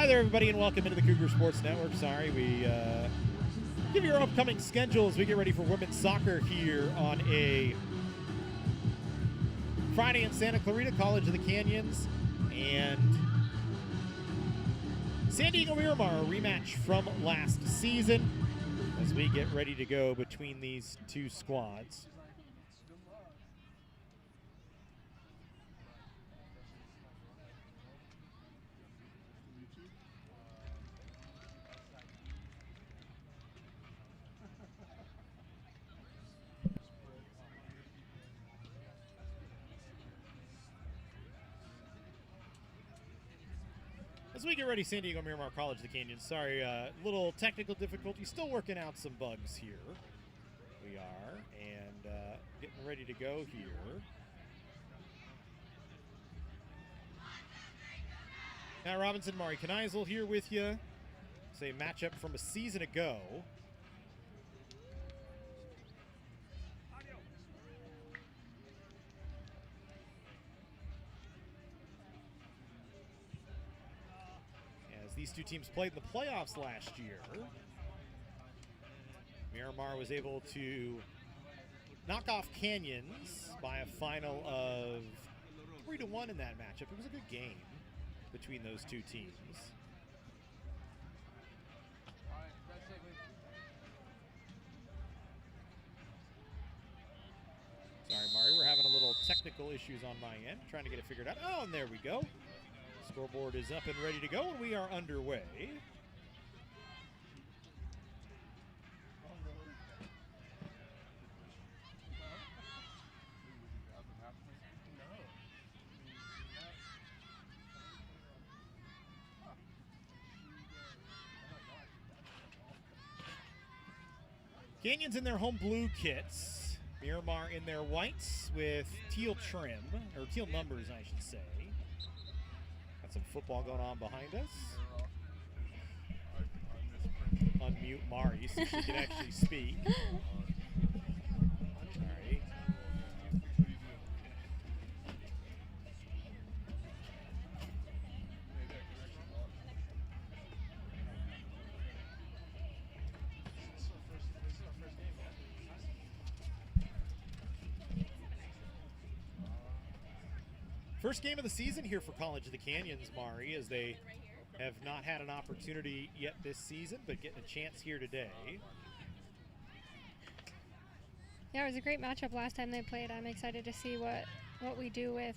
Hi there, everybody, and welcome into the Cougar Sports Network. Sorry, we give you our upcoming schedule as we get ready for women's soccer here on a Friday in Santa Clarita, College of the Canyons, and San Diego Miramar, a rematch from last season as we get ready to go between these two squads. As we get ready, San Diego Miramar, College of the Canyons. Sorry, little technical difficulty. Still working out some bugs here. We are, and getting ready to go here. Matt Robinson, Mari Kneisel here with you. It's a matchup from a season ago. These two teams played in the playoffs last year. Miramar was able to knock off Canyons by a final of 3-1 in that matchup. It was a good game between those two teams. Sorry, Mari, we're having a little technical issues on my end. Trying to get it figured out. Oh, and there we go. Scoreboard is up and ready to go, and we are underway. Canyons in their home blue kits. Miramar in their whites with teal trim, or teal numbers, I should say. Some football going on behind us. Unmute Mari so she can actually speak. Sorry. First game of the season here for College of the Canyons, Mari, as they have not had an opportunity yet this season, but getting a chance here today. Yeah, it was a great matchup last time they played. I'm excited to see what we do with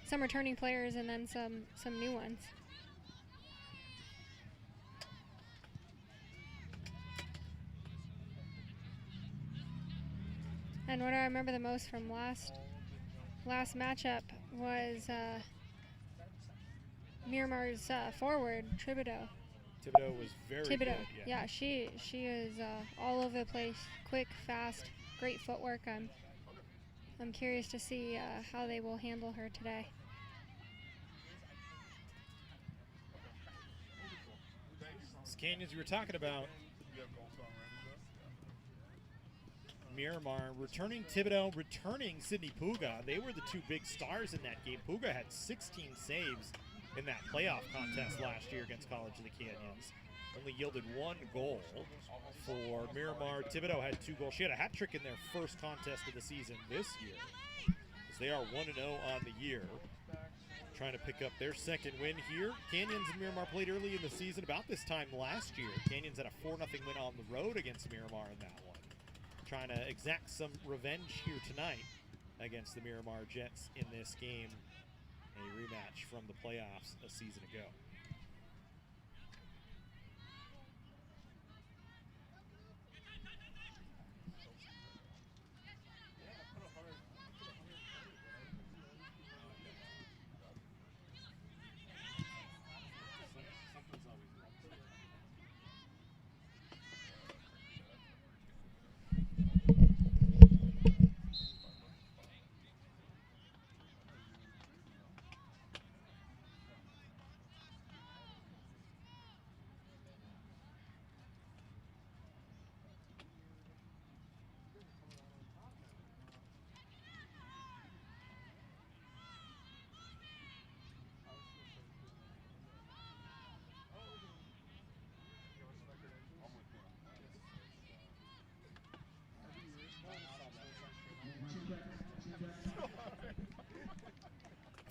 some returning players and then some new ones. And what I remember the most from last matchup was Miramar's forward, Thibodeau. Thibodeau was very good. Yeah, she is all over the place, quick, fast, great footwork. I'm curious to see how they will handle her today. This Canyons you were talking about. Miramar returning Thibodeau, returning Sydney Puga. They were the two big stars in that game. Puga had 16 saves in that playoff contest last year against College of the Canyons. Only yielded one goal for Miramar. Thibodeau had 2 goals. She had a hat trick in their first contest of the season this year, as they are 1-0 on the year. Trying to pick up their second win here. Canyons and Miramar played early in the season about this time last year. Canyons had a 4-0 win on the road against Miramar in that one. Trying to exact some revenge here tonight against the Miramar Jets in this game. A rematch from the playoffs a season ago.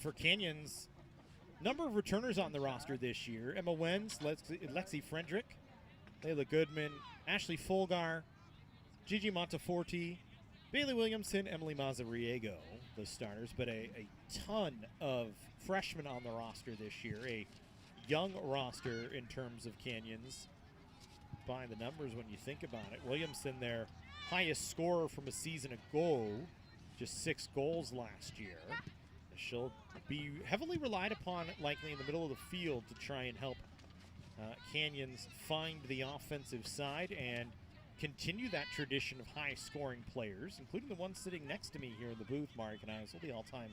for Canyons, number of returners on the roster this year: Emma Wenz, Lexi Frederick, Layla Goodman, Ashley Folgar, Gigi Monteforti, Bailey Williamson, Emily Mazariego, the starters, but a ton of freshmen on the roster this year. A young roster in terms of Canyons by the numbers when you think about it. Williamson, their highest scorer from a season ago, just 6 goals last year. She'll be heavily relied upon, likely in the middle of the field, to try and help Canyons find the offensive side and continue that tradition of high-scoring players, including the one sitting next to me here in the booth, Mari Canizal, the all-time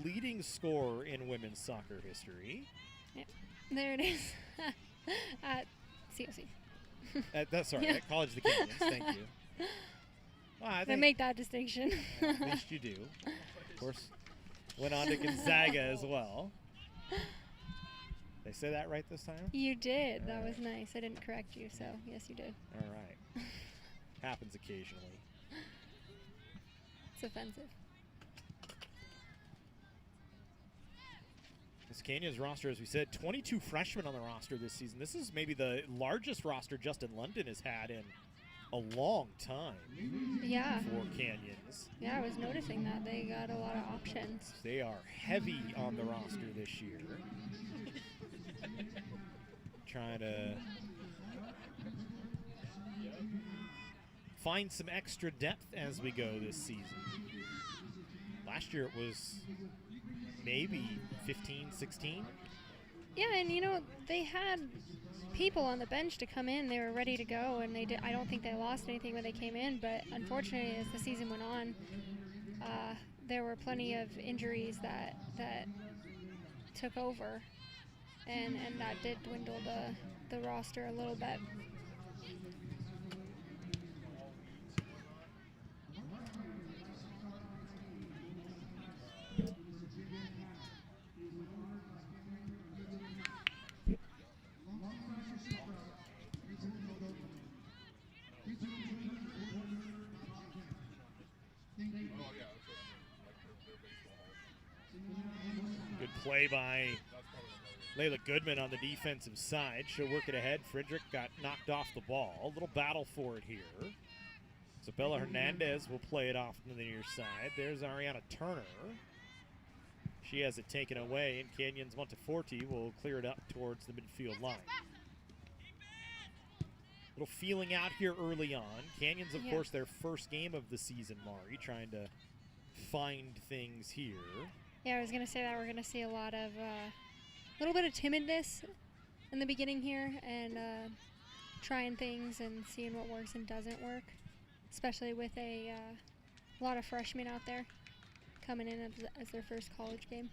leading scorer in women's soccer history. Yep. There it is. At COC. Sorry, at College of the Canyons. Thank you. Well, I make that distinction. At least you do. Of course, went on to Gonzaga as well. Did I say that right this time? You did. That right. was nice. I didn't correct you, so yes, you did. All right. Happens occasionally. It's offensive. This Canyons roster, as we said, 22 freshmen on the roster this season. This is maybe the largest roster Justin London has had in a long time. Yeah. For Canyons. Yeah, I was noticing that. They got a lot of options. They are heavy on the roster this year. Trying to find some extra depth as we go this season. Last year it was maybe 15, 16. Yeah, and they had people on the bench to come in. They were ready to go, and they did. I don't think they lost anything when they came in, but unfortunately, as the season went on, there were plenty of injuries that took over, and that did dwindle the roster a little bit. Good play by Layla Goodman on the defensive side. She'll work it ahead. Frederick got knocked off the ball. A little battle for it here. Isabella Hernandez will play it off to the near side. There's Ariana Turner. She has it taken away, and Canyons Monteforti will clear it up towards the midfield line. Little feeling out here early on. Canyons, of course, their first game of the season, Mari, trying to find things here. Yeah, I was going to say that we're going to see a lot of, little bit of timidness in the beginning here, and trying things and seeing what works and doesn't work, especially with a lot of freshmen out there coming in as their first college game.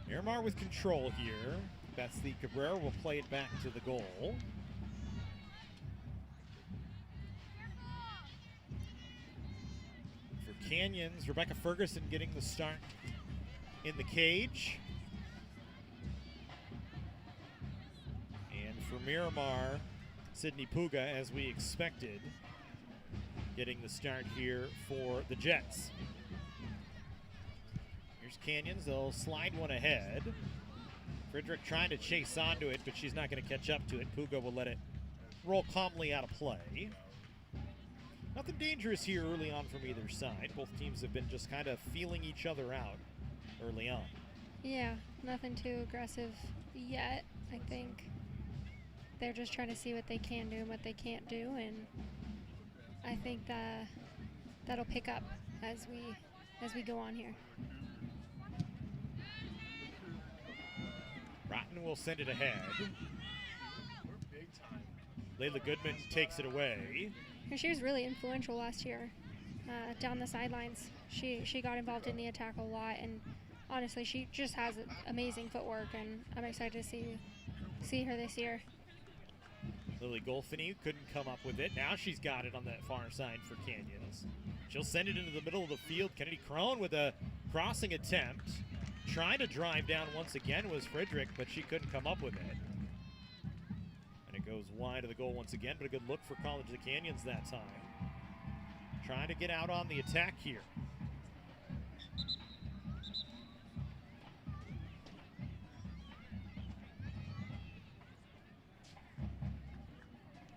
Miramar with control here. Betsy Cabrera will play it back to the goal. For Canyons, Rebecca Ferguson getting the start in the cage. And for Miramar, Sydney Puga, as we expected, getting the start here for the Jets. Here's Canyons, they'll slide one ahead. Frederick trying to chase onto it, but she's not going to catch up to it. Puga will let it roll calmly out of play. Nothing dangerous here early on from either side. Both teams have been just kind of feeling each other out early on. Yeah, nothing too aggressive yet. I think they're just trying to see what they can do and what they can't do, and I think that'll pick up as we go on here. Rotten will send it ahead. Layla Goodman takes it away. She was really influential last year down the sidelines. She got involved in the attack a lot, and honestly, she just has amazing footwork, and I'm excited to see her this year. Lily Golfini couldn't come up with it. Now she's got it on that far side for Canyons. She'll send it into the middle of the field. Kennedy Crone with a crossing attempt. Trying to drive down once again was Frederick, but she couldn't come up with it. And it goes wide of the goal once again, but a good look for College of the Canyons that time. Trying to get out on the attack here.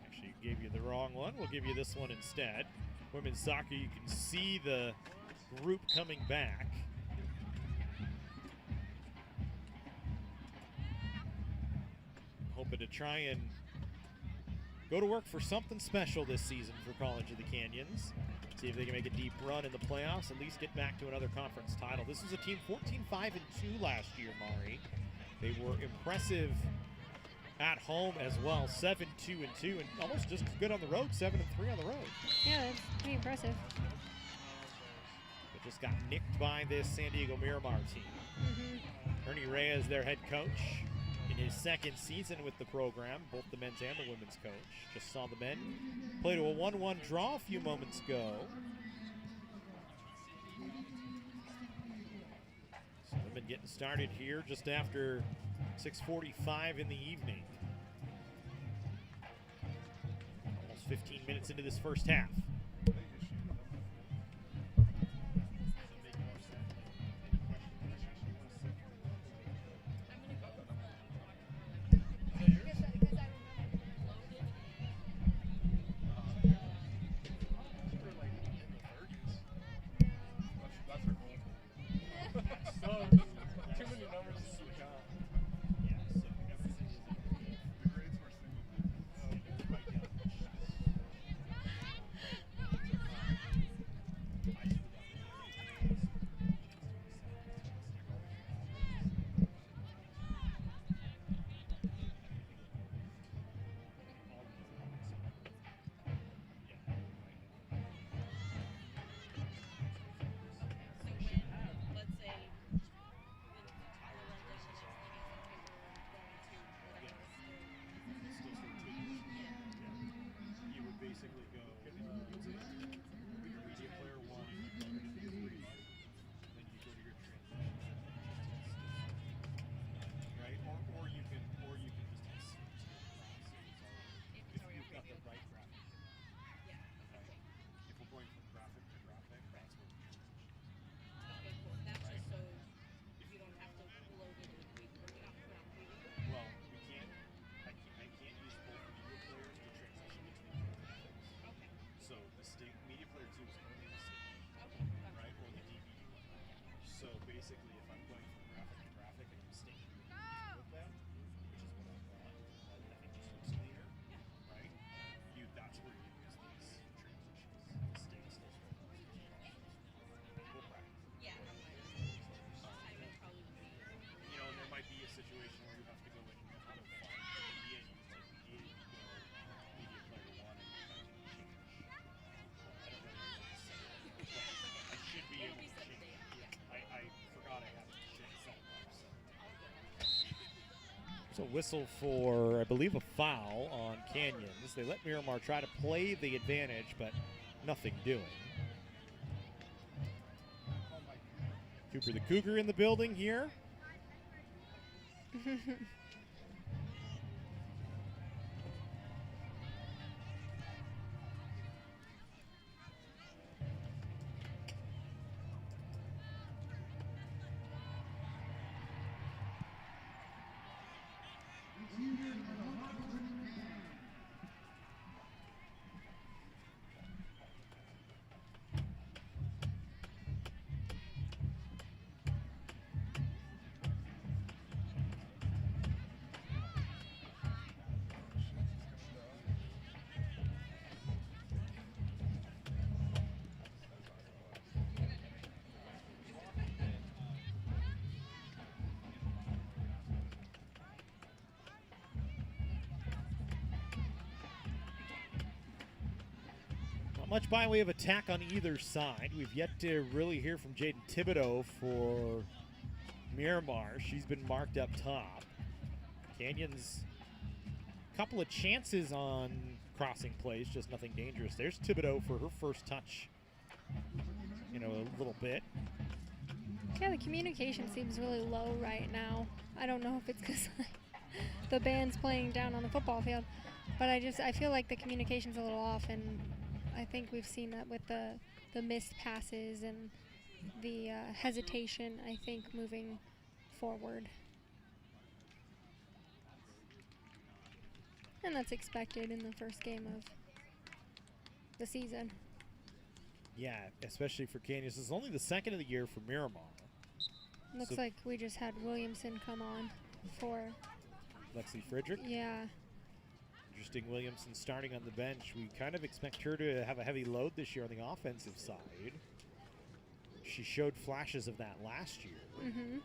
Actually, gave you the wrong one. We'll give you this one instead. Women's soccer, you can see the group coming back. Hoping to try and go to work for something special this season for College of the Canyons. See if they can make a deep run in the playoffs, at least get back to another conference title. This was a team 14-5-2 last year, Mari. They were impressive at home as well, 7-2-2, and almost just as good on the road, 7-3 on the road. Yeah, that's pretty impressive. But just got nicked by this San Diego Miramar team. Ernie Reyes, their head coach, in his second season with the program, both the men's and the women's coach. Just saw the men play to a 1-1 draw a few moments ago. So they've been getting started here just after 6:45 in the evening. Almost 15 minutes into this first half. So whistle for, I believe, a foul on Canyons. They let Miramar try to play the advantage, but nothing doing. Cooper the Cougar in the building here. Much by way of attack on either side. We've yet to really hear from Jaden Thibodeau for Miramar. She's been marked up top. Canyons, couple of chances on crossing plays, just nothing dangerous. There's Thibodeau for her first touch in a little bit. Yeah, the communication seems really low right now. I don't know if it's because the band's playing down on the football field, but I feel like the communication's a little off, and I think we've seen that with the missed passes and the hesitation, I think, moving forward. And that's expected in the first game of the season. Yeah, especially for Canyons. This is only the second of the year for Miramar. Looks like we just had Williamson come on for Lexi Friedrich. Yeah. Interesting, Williamson starting on the bench. We kind of expect her to have a heavy load this year on the offensive side. She showed flashes of that last year. Mm-hmm.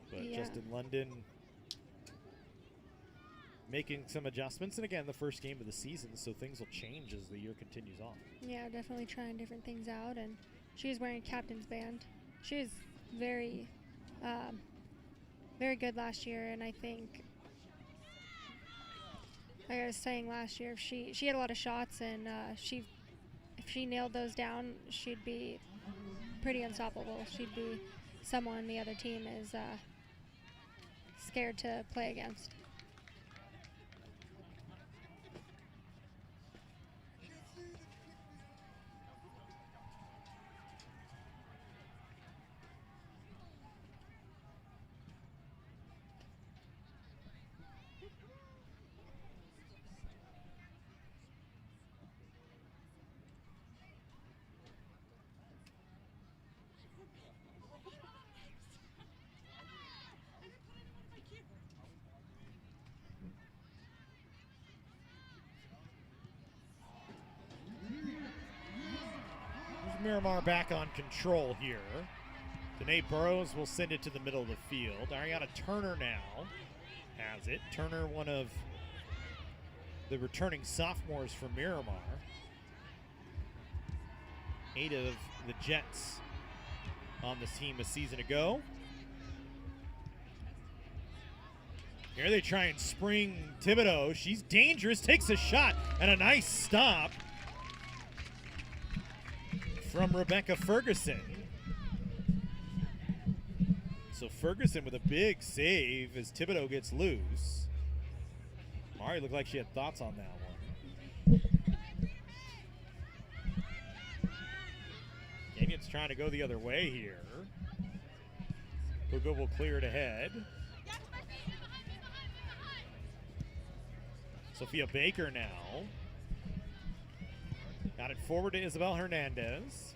But Justin London making some adjustments. And again, the first game of the season, so things will change as the year continues on. Yeah, definitely trying different things out. And she's wearing a captain's band. She was very, very good last year, and I think, like I was saying last year, she had a lot of shots, and if she nailed those down, she'd be pretty unstoppable. She'd be someone the other team is scared to play against. Miramar back on control here. Danae Burrows will send it to the middle of the field. Ariana Turner now has it. Turner, one of the returning sophomores from Miramar. 8 of the Jets on this team a season ago. Here they try and spring Thibodeau. She's dangerous, takes a shot, and a nice stop from Rebecca Ferguson. So Ferguson with a big save as Thibodeau gets loose. Mari looked like she had thoughts on that one. Canyon's trying to go the other way here. Cougar will clear it ahead. Sophia Baker now. Got it forward to Isabel Hernandez.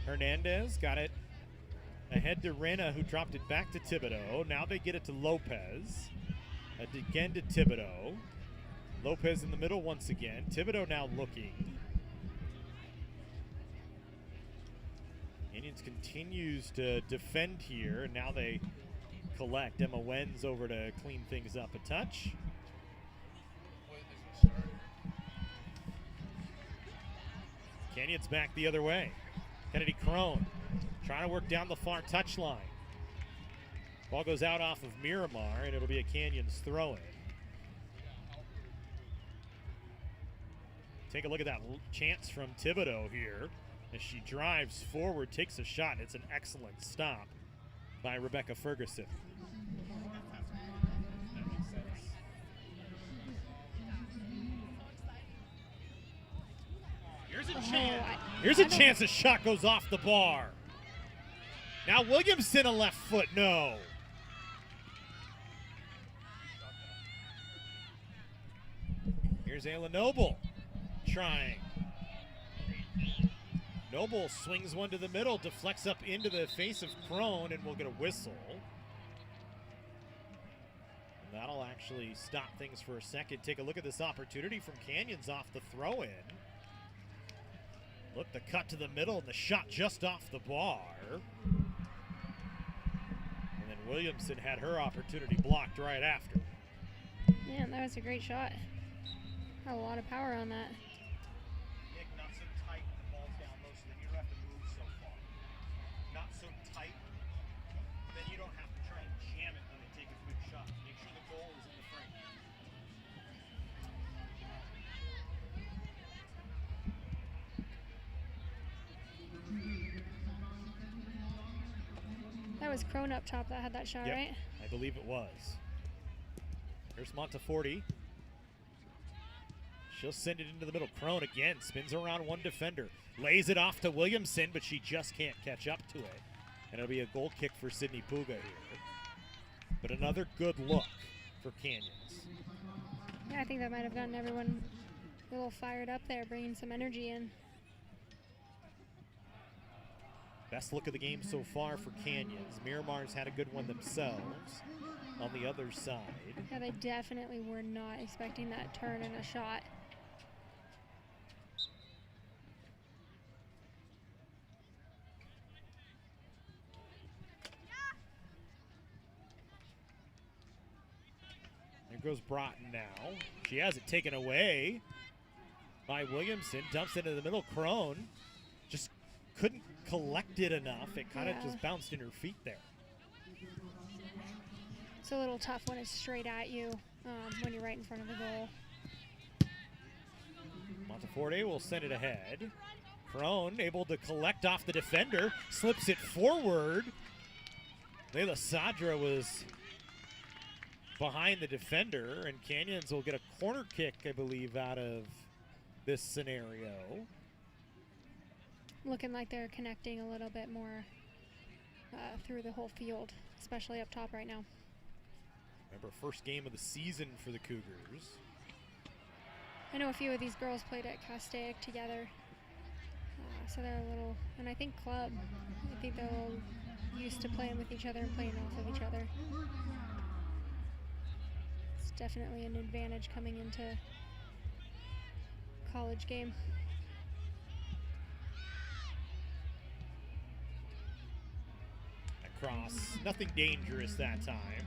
Hernandez got it ahead to Rena, who dropped it back to Thibodeau. Now they get it to Lopez. Again to Thibodeau. Lopez in the middle once again. Thibodeau now looking. Indians continues to defend here, and now they collect. Emma Wenz over to clean things up a touch. Canyon's back the other way. Kennedy Crone trying to work down the far touchline. Ball goes out off of Miramar, and it'll be a Canyons throw-in. Take a look at that chance from Thibodeau here as she drives forward, takes a shot, and it's an excellent stop by Rebecca Ferguson. Here's a chance a shot goes off the bar. Now Williamson a left foot, no. Here's Ayla Noble trying. Noble swings one to the middle, deflects up into the face of Crone, and we'll get a whistle. And that'll actually stop things for a second. Take a look at this opportunity from Canyons off the throw-in. Look, the cut to the middle and the shot just off the bar. And then Williamson had her opportunity blocked right after. Man, that was a great shot. Had a lot of power on that. Nick, not so tight when the ball's down low, so then you don't have to move so far. Not so tight, then you don't have to try and jam it when they take a quick shot. Make sure the goal is in the frame. That was Crone up top that had that shot, Yep, right? I believe it was. Here's Monteforti. She'll send it into the middle. Crone again spins around one defender. Lays it off to Williamson, but she just can't catch up to it. And it'll be a goal kick for Sydney Puga here. But another good look for Canyons. Yeah, I think that might have gotten everyone a little fired up there, bringing some energy in. Best look of the game so far for Canyons. Miramar's had a good one themselves on the other side. Yeah, they definitely were not expecting that turn and a shot. There goes Broughton now. She has it taken away by Williamson. Dumps it into the middle. Crone just couldn't collect it enough. It kind of just bounced in her feet there. It's a little tough when it's straight at you when you're right in front of the goal. Monteforti will send it ahead. Crone able to collect off the defender. Slips it forward. Layla Sadra was behind the defender, and Canyons will get a corner kick, I believe, out of this scenario. Looking like they're connecting a little bit more through the whole field, especially up top right now. Remember, first game of the season for the Cougars. I know a few of these girls played at Castaic together, so they're a little, and I think club, I think they're all used to playing with each other and playing off of each other. It's definitely an advantage coming into college game. Across, nothing dangerous that time.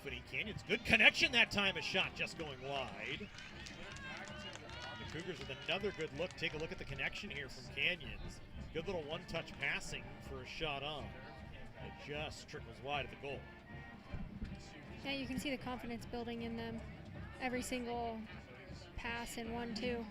Golfany. Canyons, good connection that time. A shot just going wide. The Cougars with another good look. Take a look at the connection here from Canyons. Good little one-touch passing for a shot on. It just trickles wide of the goal. Yeah, you can see the confidence building in them. Every single pass in 1-2.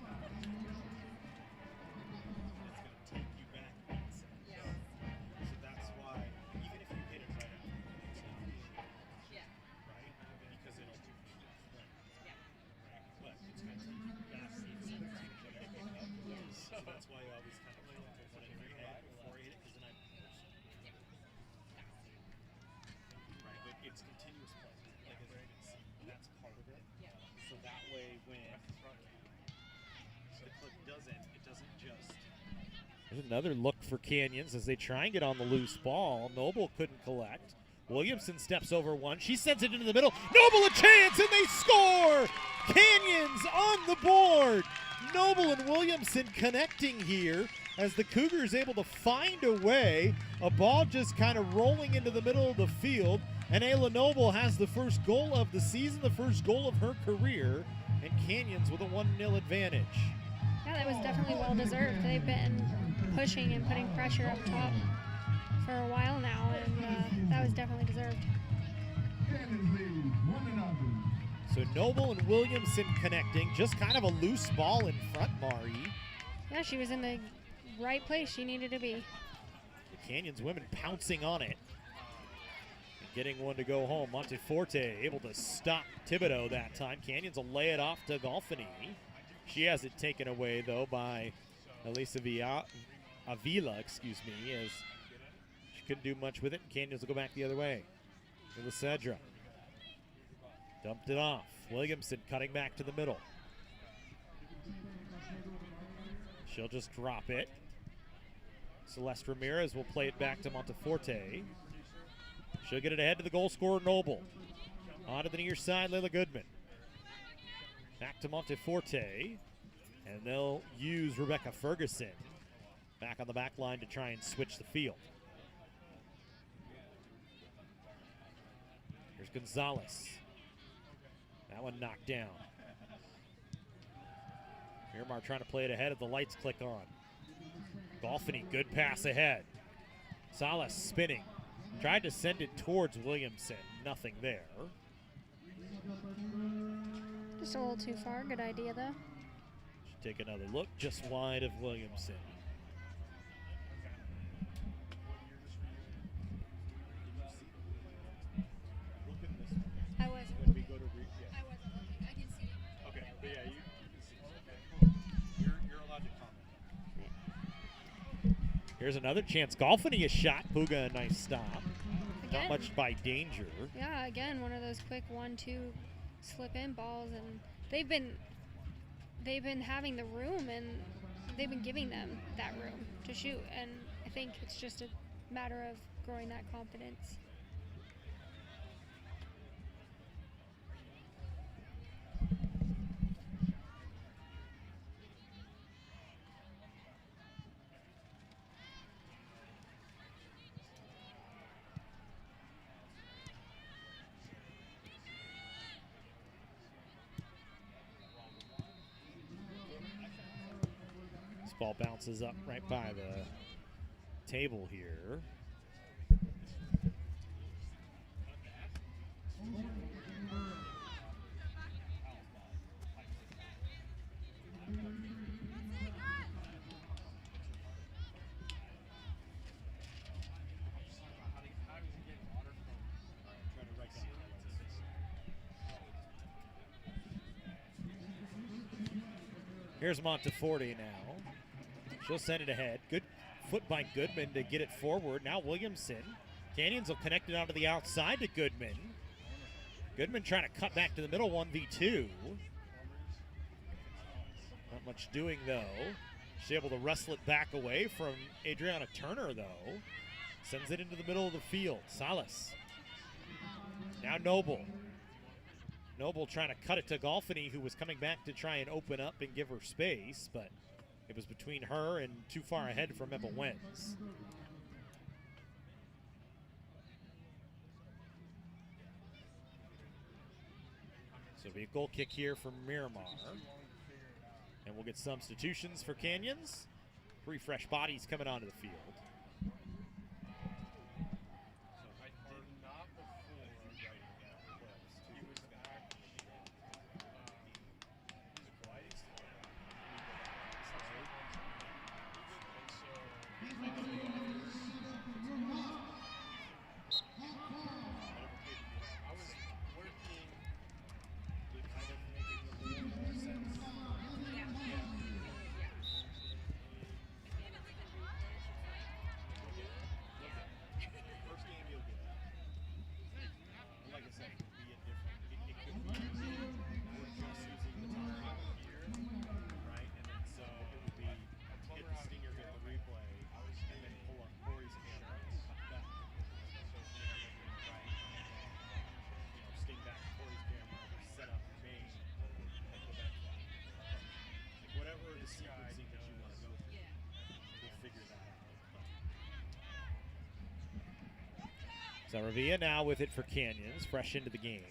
There's another look for Canyons as they try and get on the loose ball. Noble couldn't collect. Williamson steps over one. She sends it into the middle. Noble a chance, and they score! Canyons on the board. Noble and Williamson connecting here as the Cougars able to find a way. A ball just kind of rolling into the middle of the field. And Ayla Noble has the first goal of the season, the first goal of her career. And Canyons with a 1-0 advantage. Yeah, that was definitely well deserved. They've been pushing and putting pressure up top for a while now, and that was definitely deserved. So Noble and Williamson connecting, just kind of a loose ball in front, Mari. Yeah, she was in the right place she needed to be. The Canyons women pouncing on it. And getting one to go home. Monteforte able to stop Thibodeau that time. Canyons will lay it off to Golfany. She has it taken away, though, by Elisa Avila, as she couldn't do much with it. Canyons will go back the other way. Cedra dumped it off. Williamson cutting back to the middle. She'll just drop it. Celeste Ramirez will play it back to Monteforte. She'll get it ahead to the goal scorer, Noble. On to the near side, Layla Goodman. Back to Monteforte, and they'll use Rebecca Ferguson back on the back line to try and switch the field. Here's Gonzalez. That one knocked down. Miramar trying to play it ahead of the lights click on. Golfany, good pass ahead. Salas spinning. Tried to send it towards Williamson. Nothing there. Just a little too far. Good idea, though. Should take another look just wide of Williamson. I wasn't looking. I wasn't looking. I can see it. Okay, but yeah, you can see it. Okay. You're allowed to comment. Here's another chance. Golfany a shot. Puga a nice stop. Again. Not much by danger. Yeah, again, one of those quick 1-2 slip-in balls, and they've been having the room, and they've been giving them that room to shoot, and I think it's just a matter of growing that confidence. Ball bounces up right by the table here. Here's Monteforte now. She'll send it ahead. Good foot by Goodman to get it forward. Now Williamson. Canyons will connect it out to the outside to Goodman. Goodman trying to cut back to the middle, 1v2. Not much doing, though. She's able to wrestle it back away from Adriana Turner, though. Sends it into the middle of the field. Salas. Now Noble. Noble trying to cut it to Golfany, who was coming back to try and open up and give her space, but it was between her and too far ahead from Emma Wentz. So it'll be a goal kick here for Miramar. And we'll get substitutions for Canyons. 3 fresh bodies coming onto the field. Saravia now with it for Canyons, fresh into the game.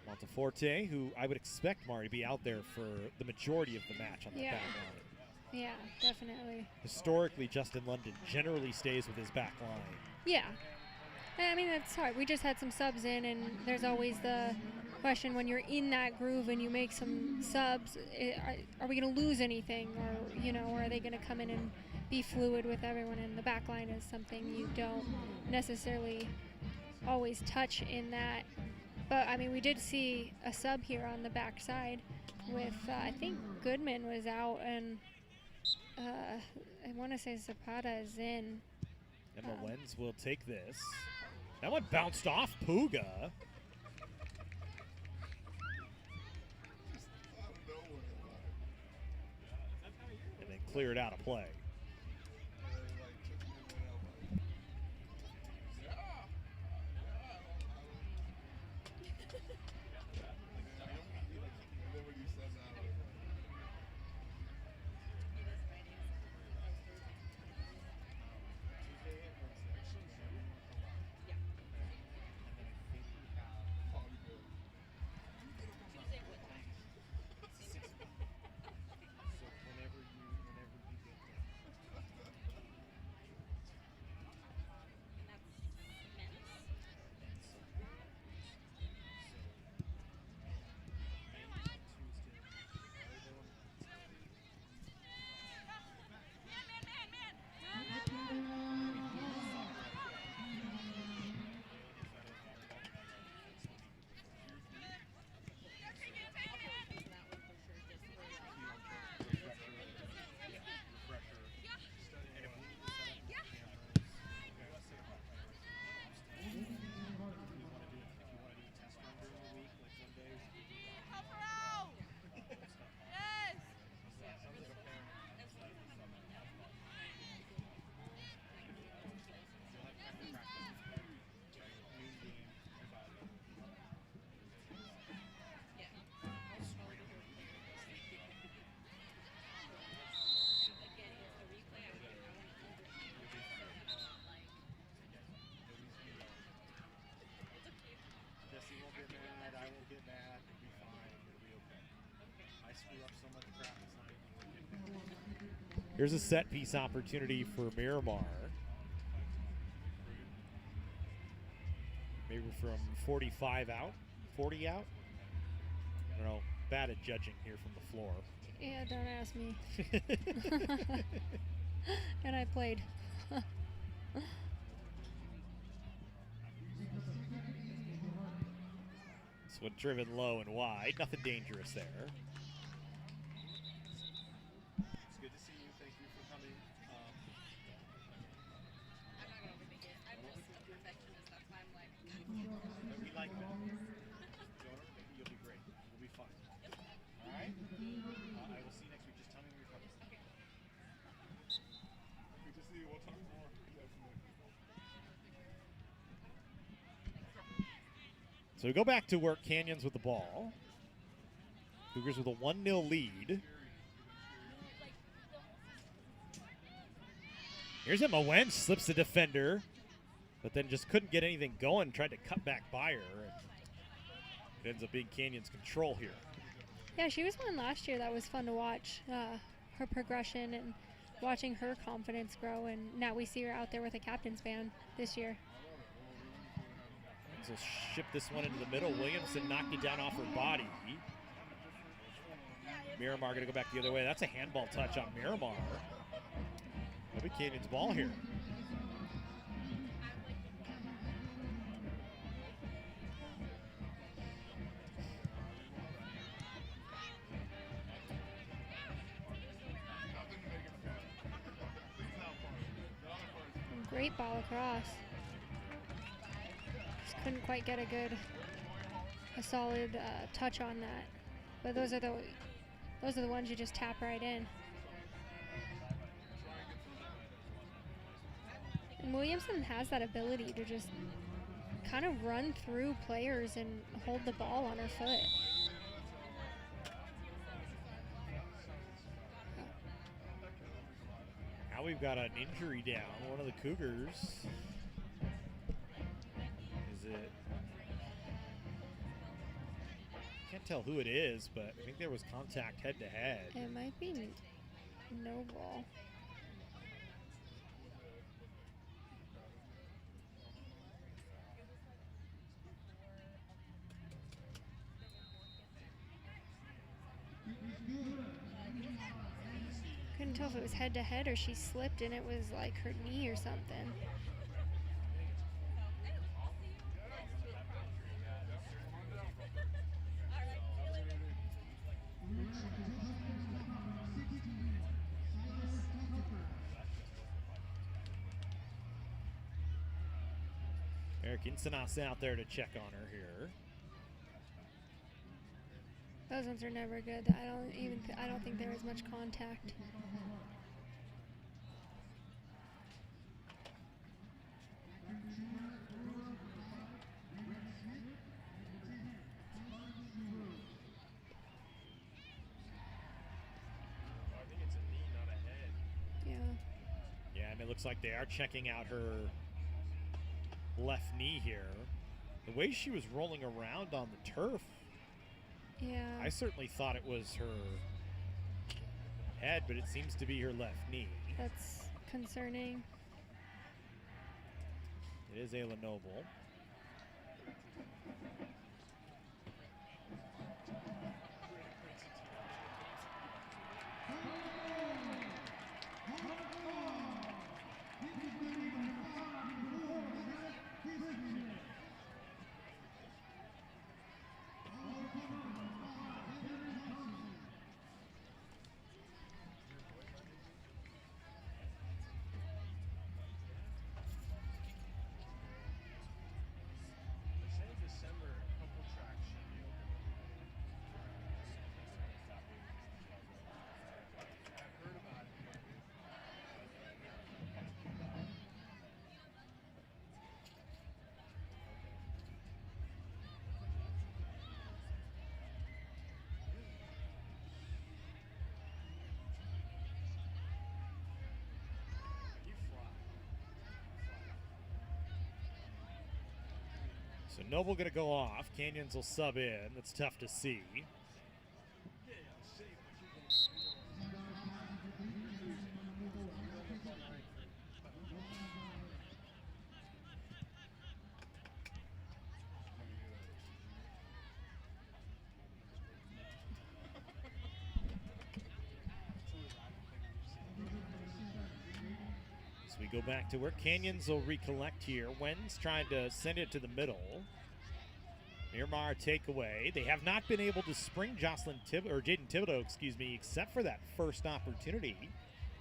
Monteforte, who I would expect Mari to be out there for the majority of the match on that back line. Yeah, definitely. Historically, Justin London generally stays with his back line. Yeah. I mean, that's hard. We just had some subs in, and there's always the question when you're in that groove and you make some subs, are we going to lose anything? Or, you know, or are they going to come in and be fluid with everyone? And the back line is something you don't necessarily always touch in that. But, I mean, we did see a sub here on the back side with, I think Goodman was out, and I want to say Zapata is in. Emma Wenz will take this. That one bounced off Puga. And then cleared out of play. Here's a set piece opportunity for Miramar. Maybe from 45 out, 40 out. I don't know. Bad at judging here from the floor. Yeah, don't ask me. And I played. This one driven low and wide. Nothing dangerous there. So we go back to work. Canyons with the ball. Cougars with a 1-0 lead. Here's Emma Wenz, slips the defender, but then just couldn't get anything going. Tried to cut back by her. It ends up being Canyon's control here. Yeah, she was one last year that was fun to watch, her progression and watching her confidence grow, and now we see her out there with a captain's band this year. So ship this one into the middle. Williamson knocked it down off her body. Miramar going to go back the other way. That's a handball touch on Miramar. That'll be Canyon's ball here. Great ball across. Just couldn't quite get a solid touch on that. But those are the ones you just tap right in. And Williamson has that ability to just kind of run through players and hold the ball on her foot. Now we've got an injury down. One of the Cougars. Is it? Can't tell who it is, but I think there was contact head to head. It might be Noble. Couldn't tell if it was head to head or she slipped and it was like her knee or something. Eric Insanas out there to check on her here. Those ones are never good. I don't think there was much contact. I think it's a knee, not a head. Yeah. Yeah, and it looks like they are checking out her left knee here. The way she was rolling around on the turf, Yeah. I certainly thought it was her head, but it seems to be her left knee. That's concerning. It is Ayla Noble. They say in December, a couple tracks should be open. I've heard about it. You fly. So Noble going to go off. Canyons will sub in. That's tough to see. So we go back to where Canyons will recollect here. Wen's trying to send it to the middle. Miramar takeaway. They have not been able to spring Jaden Thibodeau, except for that first opportunity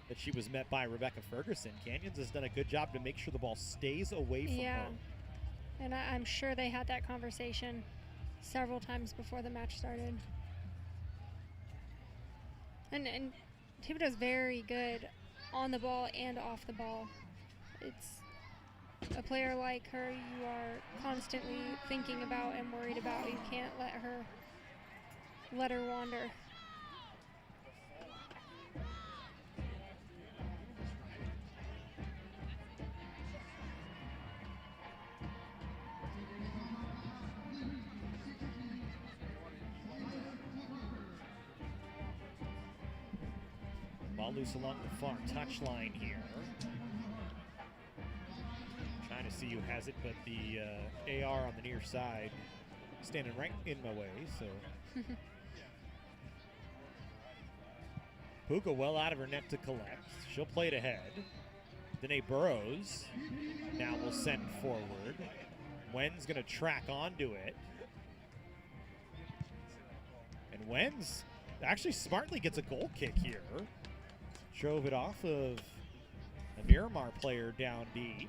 that she was met by Rebecca Ferguson. Canyons has done a good job to make sure the ball stays away from her. And I'm sure they had that conversation several times before the match started. And Thibodeau's very good on the ball and off the ball. It's a player like her you are constantly thinking about and worried about. You can't let her wander. ball loose along the far touchline here. Trying to see who has it, but the AR on the near side standing right in my way, so. Puka well out of her net to collect. She'll play it ahead. Danae Burrows now will send forward. Wen's going to track onto it. And Wen's actually smartly gets a goal kick here. Drove it off of a Miramar player down deep.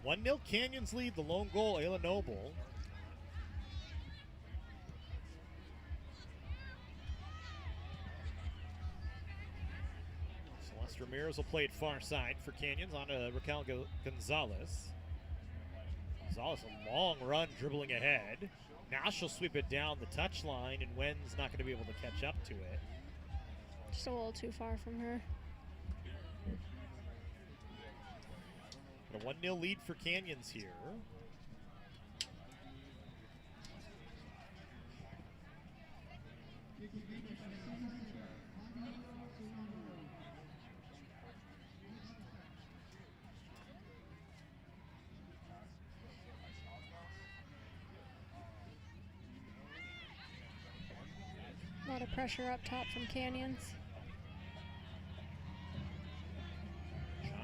One 0 Canyons lead. The lone goal, Ayla Noble. Celeste Ramirez will play it far side for Canyons on to Raquel Gonzalez. Gonzalez, a long run dribbling ahead. Now she'll sweep it down the touchline, and Wen's not going to be able to catch up to it. Just a little too far from her. A 1-0 lead for Canyons here. A lot of pressure up top from Canyons.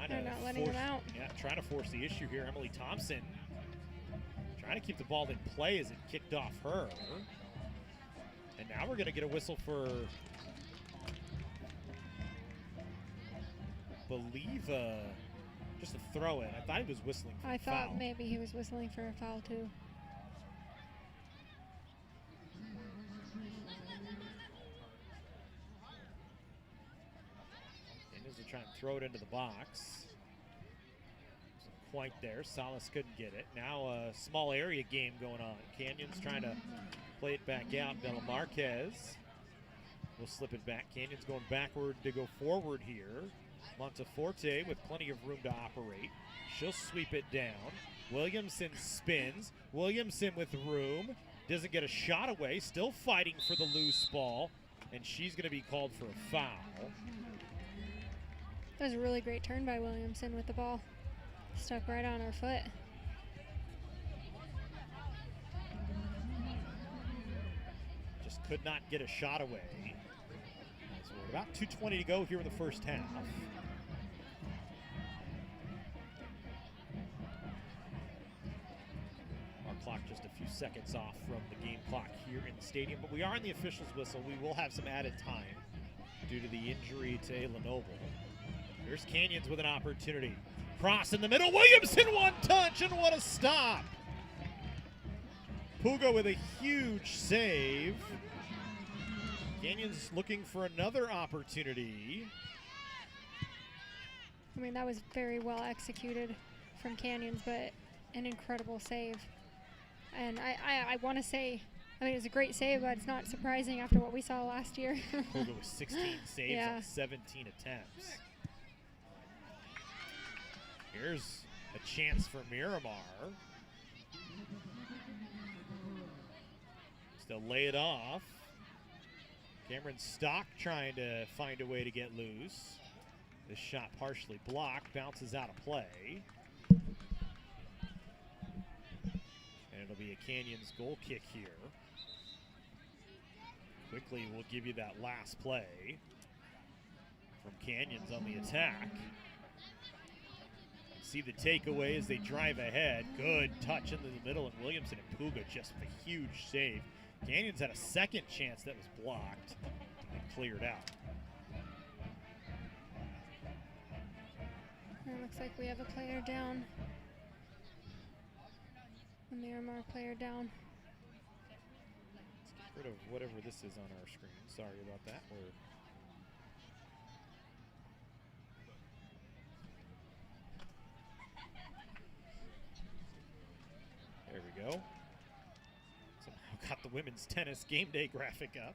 They're not letting them out. Yeah, trying to force the issue here. Emily Thompson trying to keep the ball in play as it kicked off her. And now we're going to get a whistle for, believe, just a throw in. I thought he was whistling for a foul. I thought maybe he was whistling for a foul too. Canyons are trying to throw it into the box. Quite there. Salas couldn't get it. Now a small area game going on. Canyons trying to play it back out. Bella Marquez will slip it back. Canyons going backward to go forward here. Monteforte with plenty of room to operate. She'll sweep it down. Williamson spins. Williamson with room. Doesn't get a shot away. Still fighting for the loose ball. And she's going to be called for a foul. That was a really great turn by Williamson with the ball. Stuck right on her foot. Just could not get a shot away. So we're about 2:20 to go here in the first half. Our clock just a few seconds off from the game clock here in the stadium, but we are in the officials' whistle. We will have some added time due to the injury to Ayla Noble. Here's Canyons with an opportunity. Cross in the middle. Williamson one touch, and what a stop. Puga with a huge save. Canyons looking for another opportunity. I mean, that was very well executed from Canyons, but an incredible save. And I want to say, I mean, it was a great save, but it's not surprising after what we saw last year. Puga with 16 saves on 17 attempts. Here's a chance for Miramar. Still lay it off. Cameron Stock trying to find a way to get loose. This shot partially blocked, bounces out of play. And it'll be a Canyons goal kick here. Quickly, we'll give you that last play from Canyons on the attack. See the takeaway as they drive ahead. Good touch into the middle, and Williamson and Puga just with a huge save. Canyons had a second chance that was blocked and cleared out. It looks like we have a player down. A Miramar player down. Let's get rid of whatever this is on our screen. Sorry about that. There we go. got the women's tennis game day graphic up.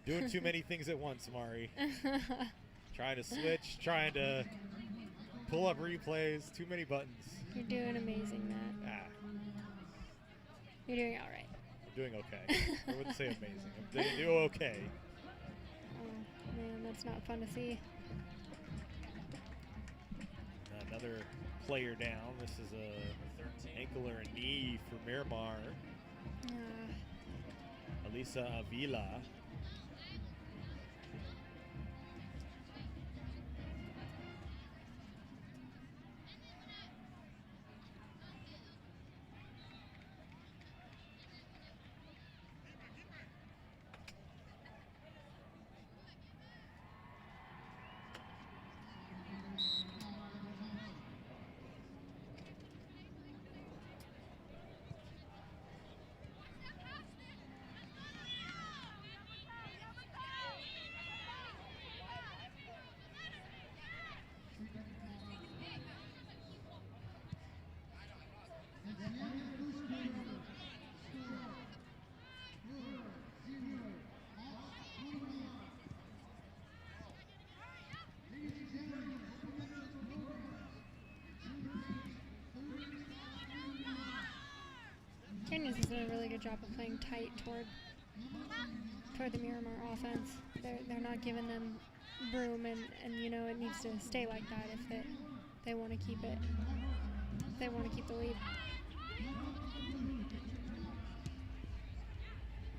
Doing too many things at once, Mari. Trying to switch, trying to pull up replays, too many buttons. You're doing amazing, Matt. You're doing all right. I'm doing okay. I wouldn't say amazing. I'm doing okay. Oh, man, that's not fun to see. Another player down. This is a ankle or a knee for Miramar. Elisa Avila. Canyons has done a really good job of playing tight toward the Miramar offense. They're not giving them room, and you know, it needs to stay like that if they want to keep it. If they want to keep the lead.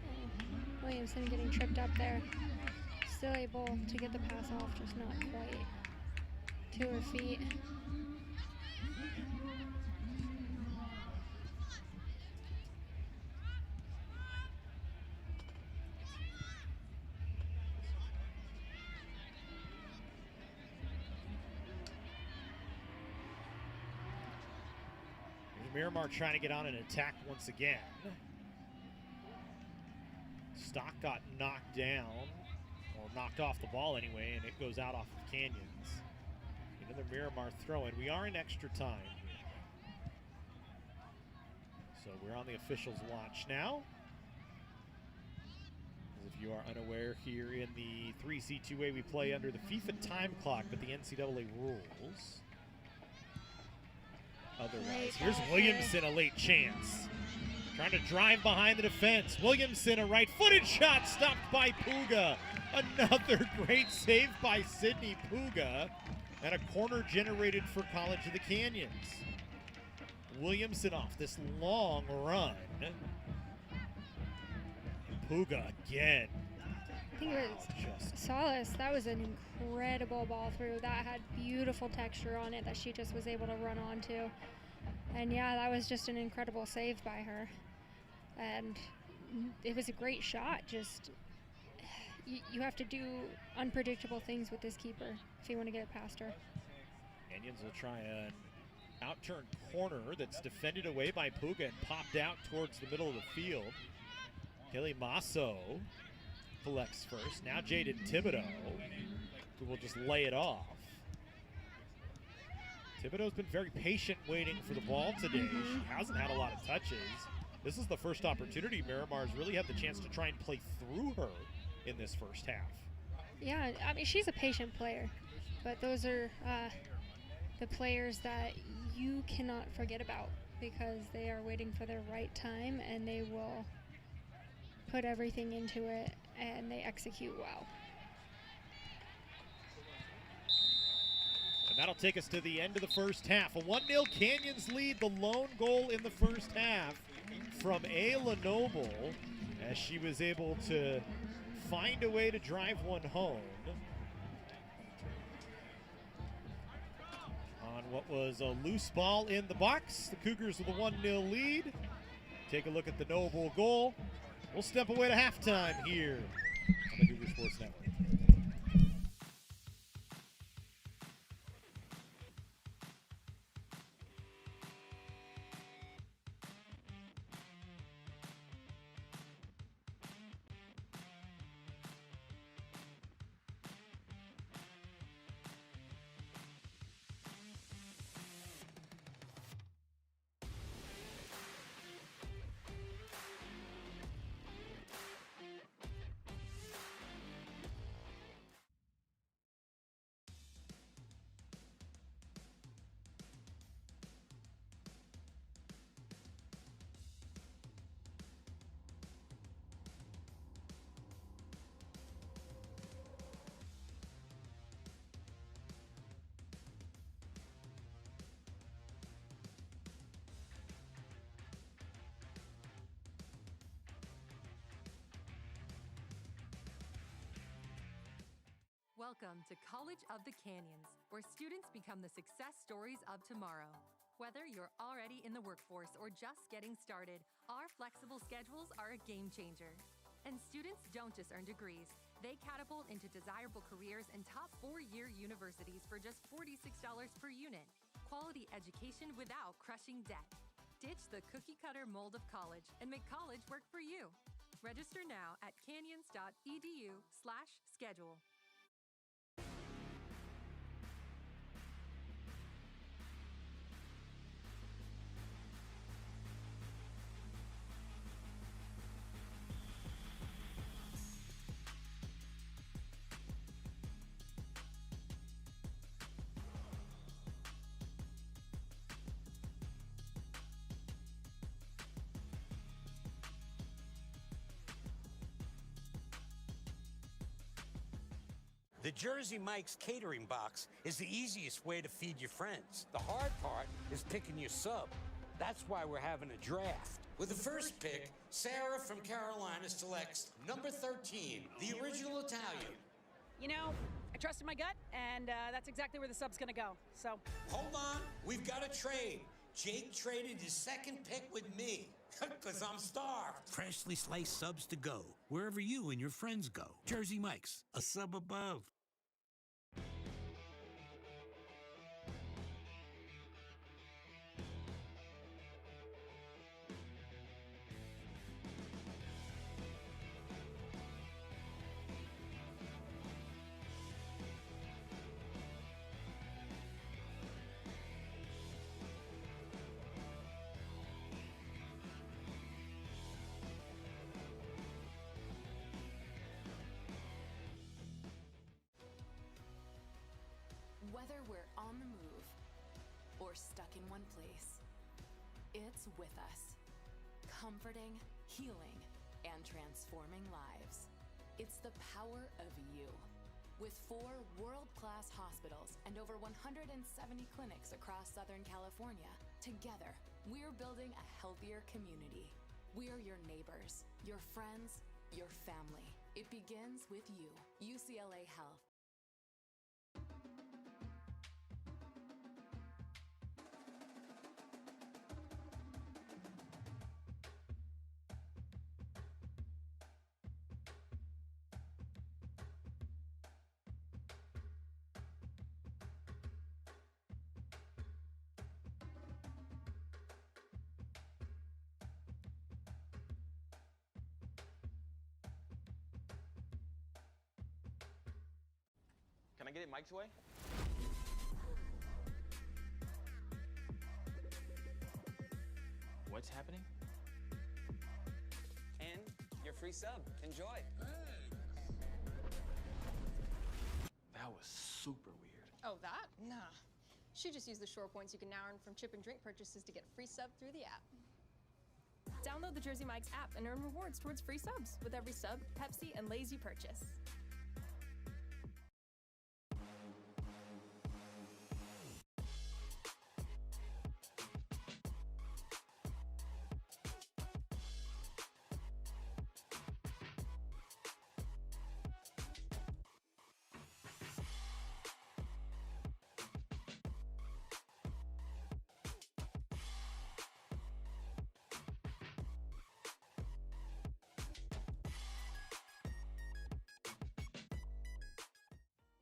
Oh, Williamson getting tripped up there. Still able to get the pass off, just not quite to her feet. Miramar trying to get on an attack once again. Stock got knocked down, or knocked off the ball anyway, and it goes out off of Canyons. Another Miramar throw-in. We are in extra time. So we're on the officials' watch now. As if you are unaware, here in the 3C2A we play under the FIFA time clock, but the NCAA rules. Otherwise, here's Williamson, a late chance. Trying to drive behind the defense. Williamson, a right-footed shot stopped by Puga. Another great save by Sydney Puga. And a corner generated for College of the Canyons. Williamson off this long run. Puga again. I think it was Solace. That was an incredible ball through. That had beautiful texture on it that she just was able to run onto. And yeah, that was just an incredible save by her. And it was a great shot. Just, you have to do unpredictable things with this keeper if you want to get it past her. Canyons will try an out-turn corner that's defended away by Puga and popped out towards the middle of the field. Kelly Masso collects first. Now Jaden Thibodeau, who will just lay it off. Thibodeau's been very patient waiting for the ball today. She hasn't had a lot of touches. This is the first opportunity Miramar's really had the chance to try and play through her in this first half. Yeah, I mean, she's a patient player, but those are the players that you cannot forget about because they are waiting for their right time and they will put everything into it and they execute well. And that'll take us to the end of the first half. A 1-0 Canyons lead, the lone goal in the first half from Ayla Noble as she was able to find a way to drive one home. On what was a loose ball in the box, the Cougars with a 1-0 lead. Take a look at the Noble goal. We'll step away to halftime here on the Cougar Sports Network. Welcome to College of the Canyons, where students become the success stories of tomorrow. Whether you're already in the workforce or just getting started, our flexible schedules are a game changer. And students don't just earn degrees, they catapult into desirable careers in top 4-year universities for just $46 per unit. Quality education without crushing debt. Ditch the cookie-cutter mold of college and make college work for you. Register now at canyons.edu/schedule. The Jersey Mike's catering box is the easiest way to feed your friends. The hard part is picking your sub. That's why we're having a draft. With the first pick, Sarah from Carolina selects number 13, the original Italian. You know, I trusted my gut, and that's exactly where the sub's gonna go, so. Hold on, we've got a trade. Jake traded his second pick with me, because I'm starved. Freshly sliced subs to go, wherever you and your friends go. Jersey Mike's, a sub above. Whether we're on the move or stuck in one place, it's with us, comforting, healing, and transforming lives. It's the power of you. With 4 world-class hospitals and over 170 clinics across Southern California, together, we're building a healthier community. We're your neighbors, your friends, your family. It begins with you, UCLA Health. Can I get it Mike's way? What's happening? And your free sub. Enjoy. That was super weird. Oh, that? Nah. She just used the shore points you can now earn from chip and drink purchases to get free sub through the app. Download the Jersey Mike's app and earn rewards towards free subs with every sub, Pepsi, and Lay's you purchase.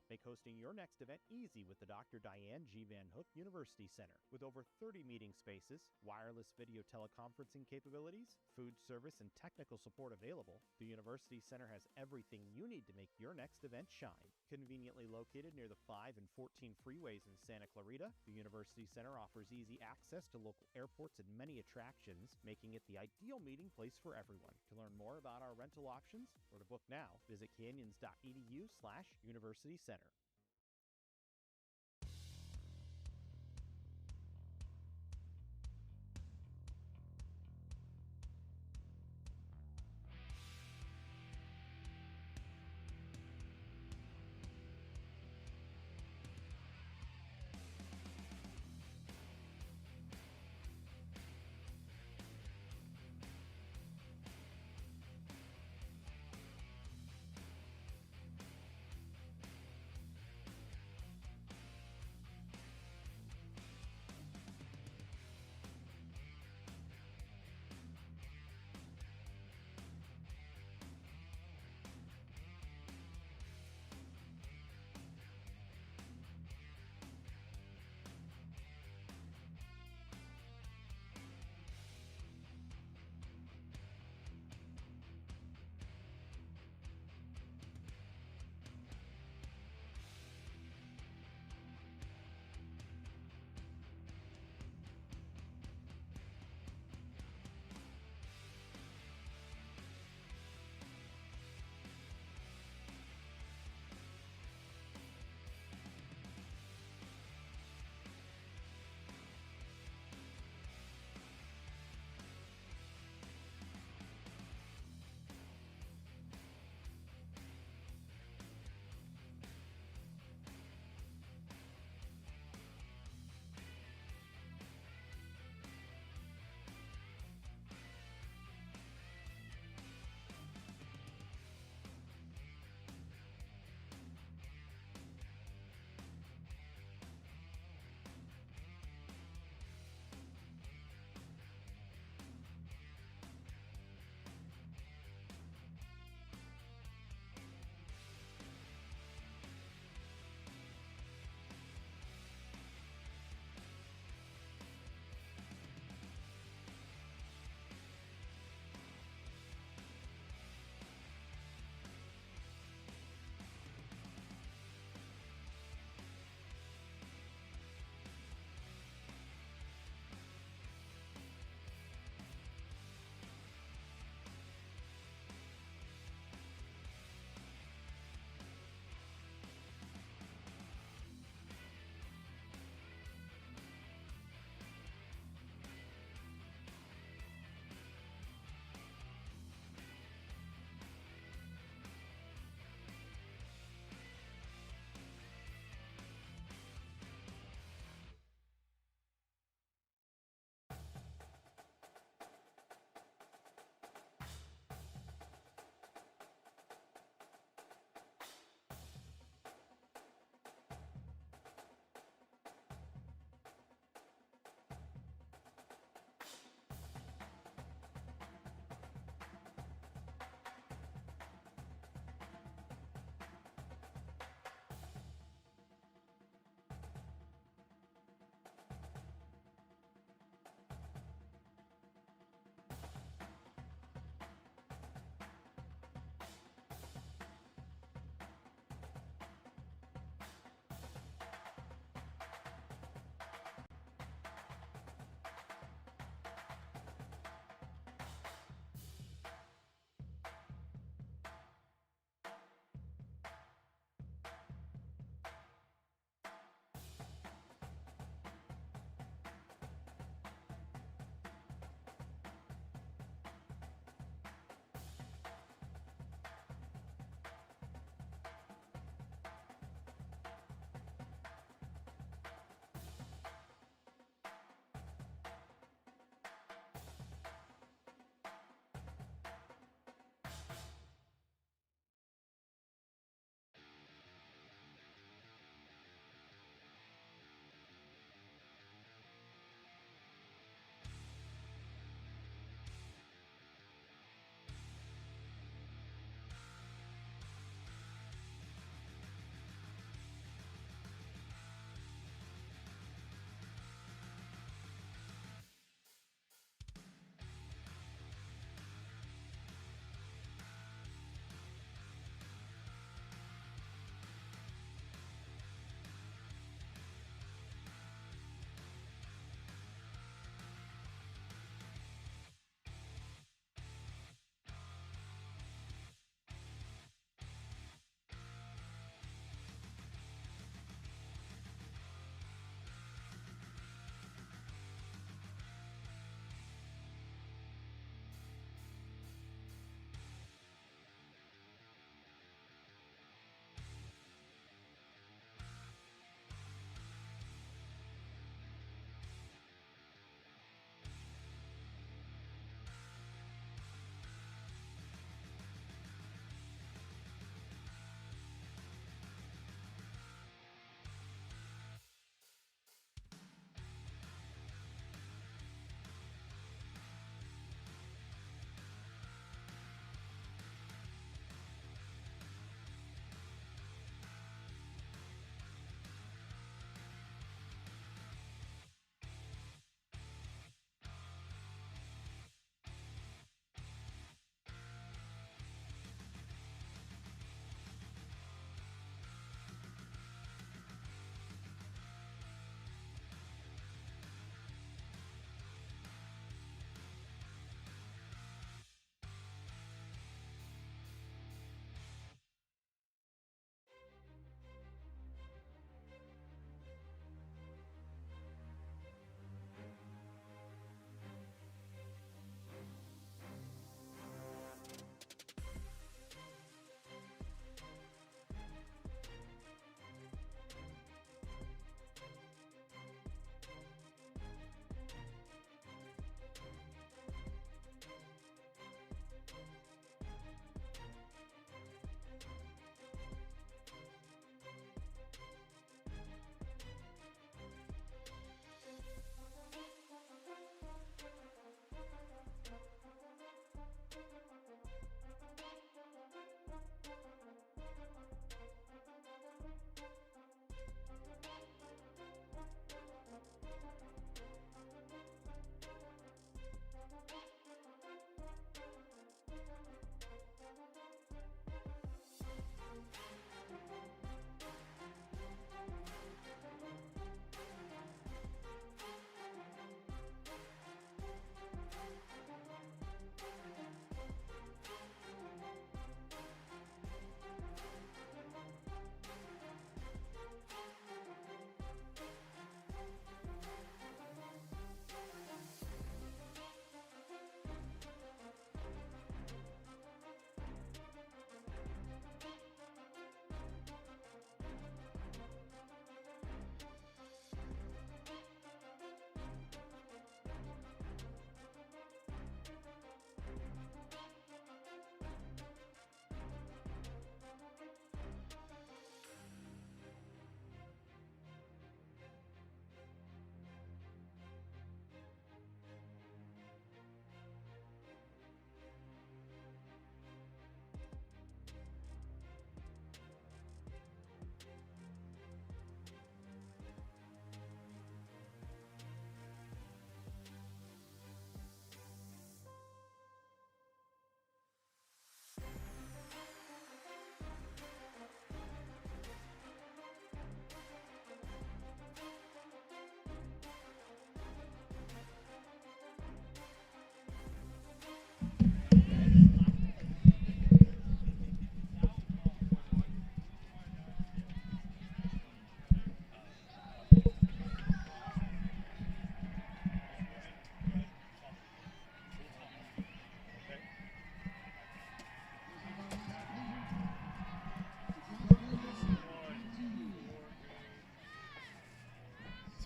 Make hosting your next event easy with the Dr. Diane G. Van Hook University Center. With over 30 meeting spaces, wireless video teleconferencing capabilities, food service, and technical support available, the University Center has everything you need to make your next event shine. Conveniently located near the 5 and 14 freeways in Santa Clarita, the University Center offers easy access to local airports and many attractions, making it the ideal meeting place for everyone. To learn more about our rental options or to book now, visit canyons.edu/University Center.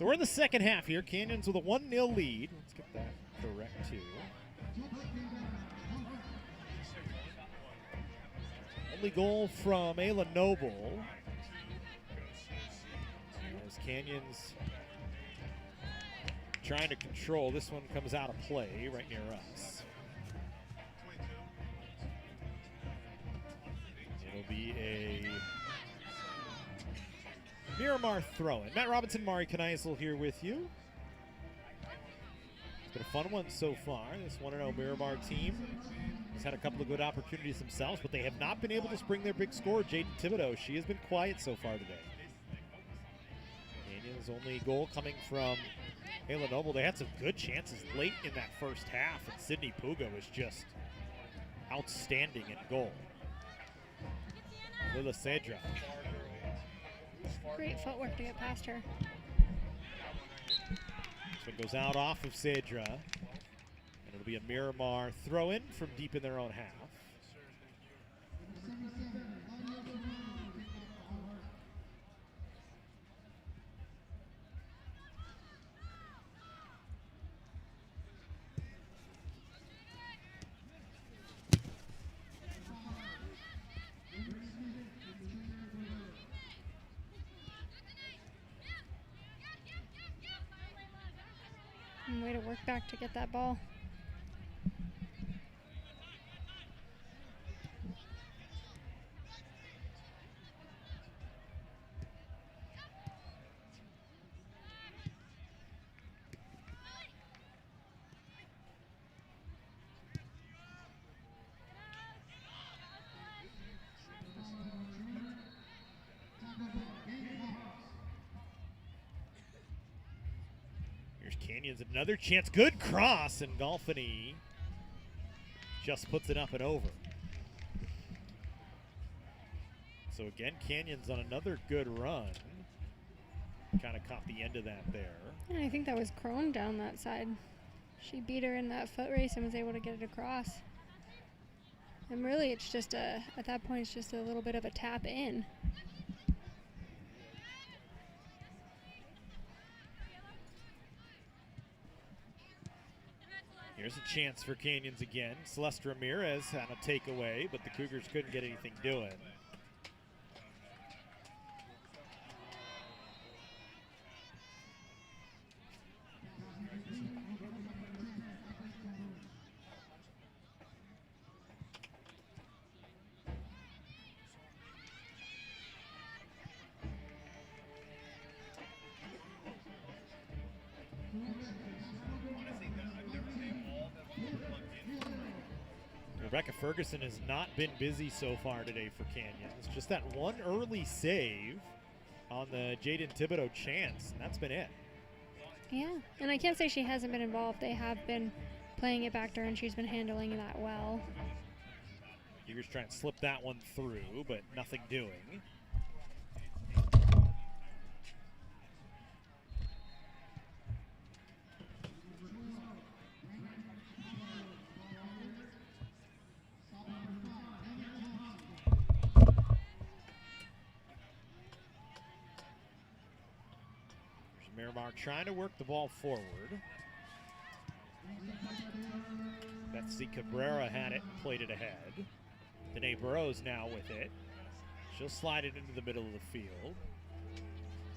So we're in the second half here. Canyons with a 1-0 lead. Let's get that correct, too. Only goal from Ayla Noble. As Canyons trying to control. This one comes out of play right near us. It'll be a Miramar throw-in. Matt Robinson, Mari Kneisel here with you. It's been a fun one so far. This 1-0 Miramar team has had a couple of good opportunities themselves, but they have not been able to spring their big score. Jaden Thibodeau, she has been quiet so far today. Canyons' only goal coming from Ayla Noble. They had some good chances late in that first half, and Sydney Puga was just outstanding in goal. Lila Cedra. Great footwork to get past her. This one goes out off of Cedra, and it'll be a Miramar throw-in from deep in their own half. Way to work back to get that ball. Canyons another chance. Good cross, and Golfini just puts it up and over. So again, Canyons on another good run. Kind of caught the end of that there. And I think that was Crone down that side. She beat her in that foot race and was able to get it across. And really, it's just at that point, it's just a little bit of a tap in. Here's a chance for Canyons again. Celeste Ramirez had a takeaway, but the Cougars couldn't get anything doing. Rebecca Ferguson has not been busy so far today for Canyons. Just that one early save on the Jaden Thibodeau chance, and that's been it. Yeah, and I can't say she hasn't been involved. They have been playing it back to her, and she's been handling that well. Cougars trying to slip that one through, but nothing doing. Miramar trying to work the ball forward. Betsy Cabrera had it and played it ahead. Danae Burrows now with it. She'll slide it into the middle of the field.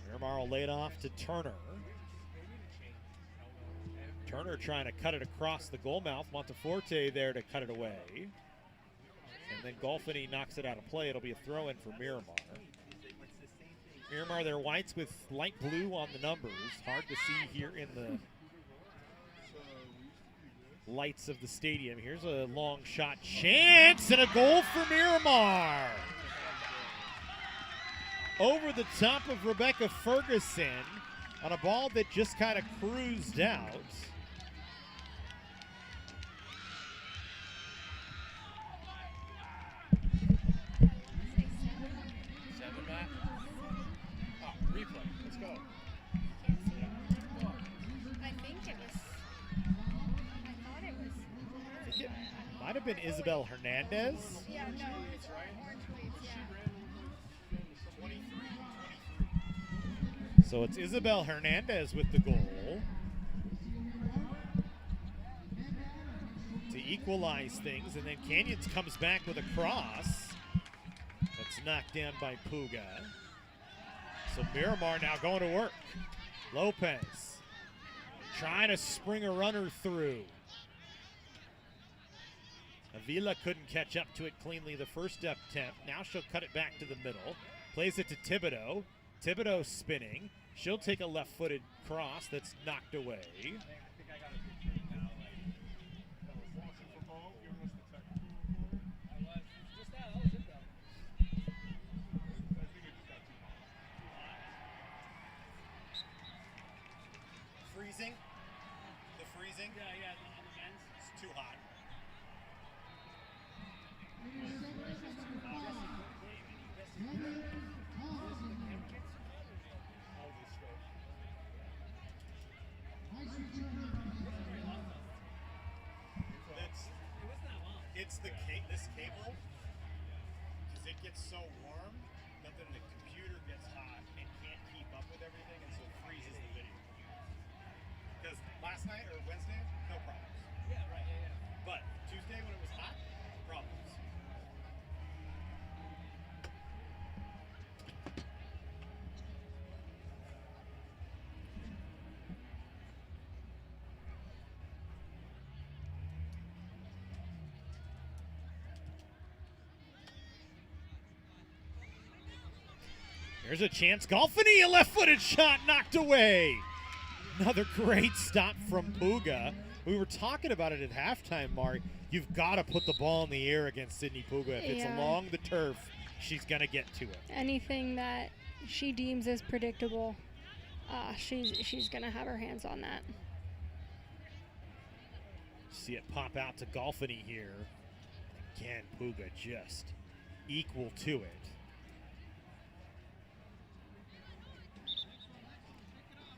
Miramar will lay it off to Turner. Turner trying to cut it across the goal mouth. Monteforte there to cut it away. And then Golfini knocks it out of play. It'll be a throw-in for Miramar. Miramar, their whites with light blue on the numbers. Hard to see here in the lights of the stadium. Here's a long shot chance and a goal for Miramar. Over the top of Rebecca Ferguson on a ball that just kind of cruised out. Might have been Isabel Hernandez. Yeah, no, it's orange cleats, yeah. So it's Isabel Hernandez with the goal to equalize things, and then Canyons comes back with a cross that's knocked down by Puga. So Miramar now going to work. Lopez trying to spring a runner through. Avila couldn't catch up to it cleanly the first attempt. Now she'll cut it back to the middle. Plays it to Thibodeau. Thibodeau spinning. She'll take a left-footed cross that's knocked away. Freezing? The freezing? Yeah, on the men's. It's too hot. It's this cable, because it gets so warm that then the computer gets hot and can't keep up with everything, and so it freezes the video. Because last night or Wednesday, no problems. Yeah, right. Yeah. But Tuesday when it was hot, problems. There's a chance. Golfini, a left-footed shot knocked away. Another great stop from Puga. We were talking about it at halftime, Mark. You've got to put the ball in the air against Sydney Puga. If it's along the turf, she's going to get to it. Anything that she deems as predictable, she's going to have her hands on that. See it pop out to Golfini here. Again, Puga just equal to it.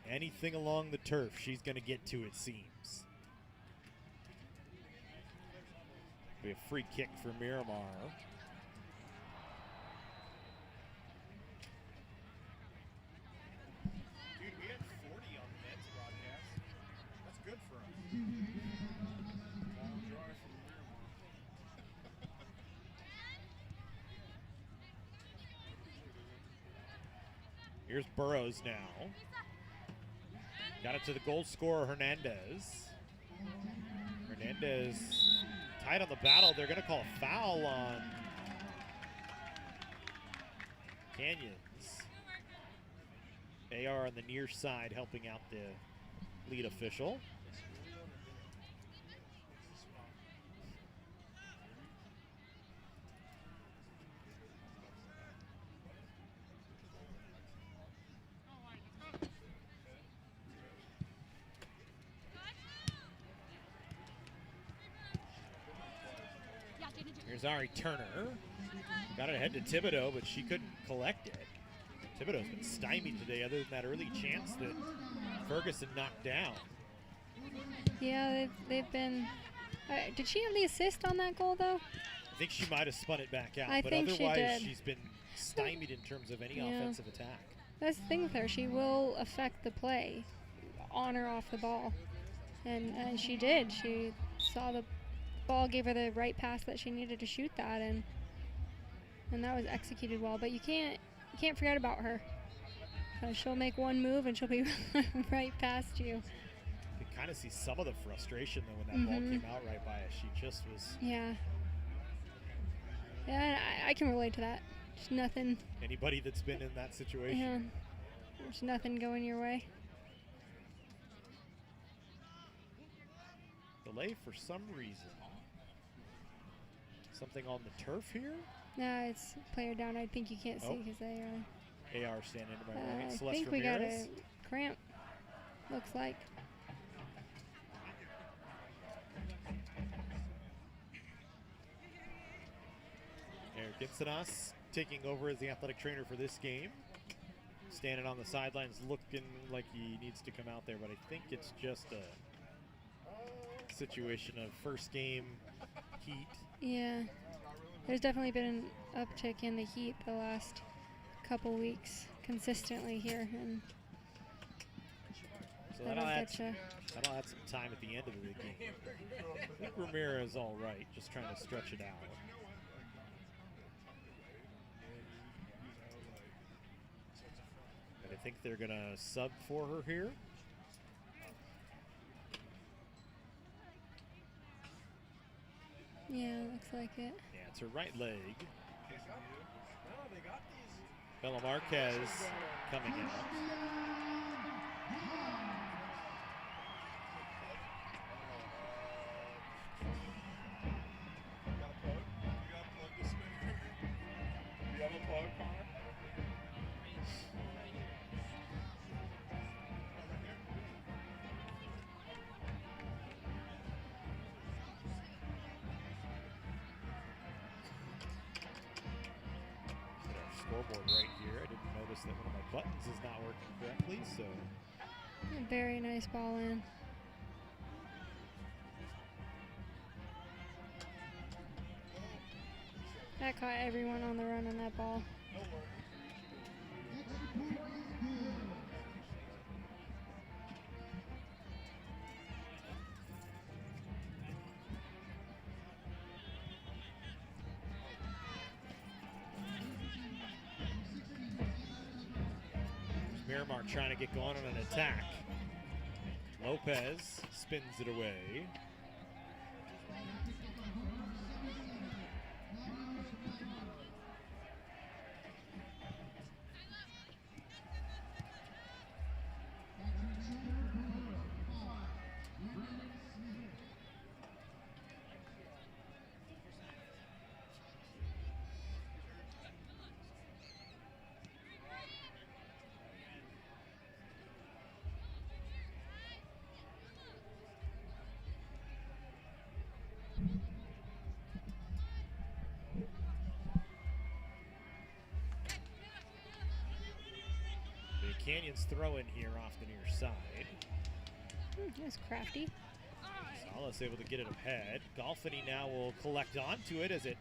Anything along the turf, she's going to get to, it seems. Be a free kick for Miramar. Dude, we had 40 on the men's broadcast. That's good for us. Long drive from Miramar. Here's Burrows now. Got it to the goal scorer, Hernandez. Hernandez tight on the battle. They're going to call a foul on Canyons. AR on the near side helping out the lead official. Here's Ari Turner. Got it ahead to Thibodeau, but she couldn't collect it. Thibodeau's been stymied today other than that early chance that Ferguson knocked down. Yeah, they've been... did she have the assist on that goal, though? I think she might have spun it back out, but think otherwise she's been stymied in terms of any offensive attack. That's the thing with her. She will affect the play on or off the ball. And she did. She saw the ball, gave her the right pass that she needed to shoot that, and that was executed well. But you can't forget about her. She'll make one move and she'll be right past you. You can kind of see some of the frustration though when that ball came out right by us. She just was. Yeah. Yeah, I can relate to that. There's nothing. Anybody that's been in that situation. Yeah. There's nothing going your way. Delay for some reason. Something on the turf here? No, it's player down. I think you can't see because they are. AR standing to my right. I Celeste think we Ramirez. got a cramp. Looks like. Eric Insanas taking over as the athletic trainer for this game. Standing on the sidelines looking like he needs to come out there, but I think it's just a situation of first game heat. Yeah, there's definitely been an uptick in the heat the last couple weeks consistently here, and So that'll get you. that'll add some time at the end of the game. I think Ramirez all right, just trying to stretch it out. And I think they're going to sub for her here. Yeah, looks like it. Yeah, it's her right leg. Bella Marquez coming out. Scoreboard right here. I didn't notice that one of my buttons is not working correctly, so. Very nice ball in. That caught everyone on the run on that ball. Miramar trying to get going on an attack. Lopez spins it away. Canyon's throw in here off the near side. That's crafty. Salas able to get it ahead. Golfini now will collect onto it as it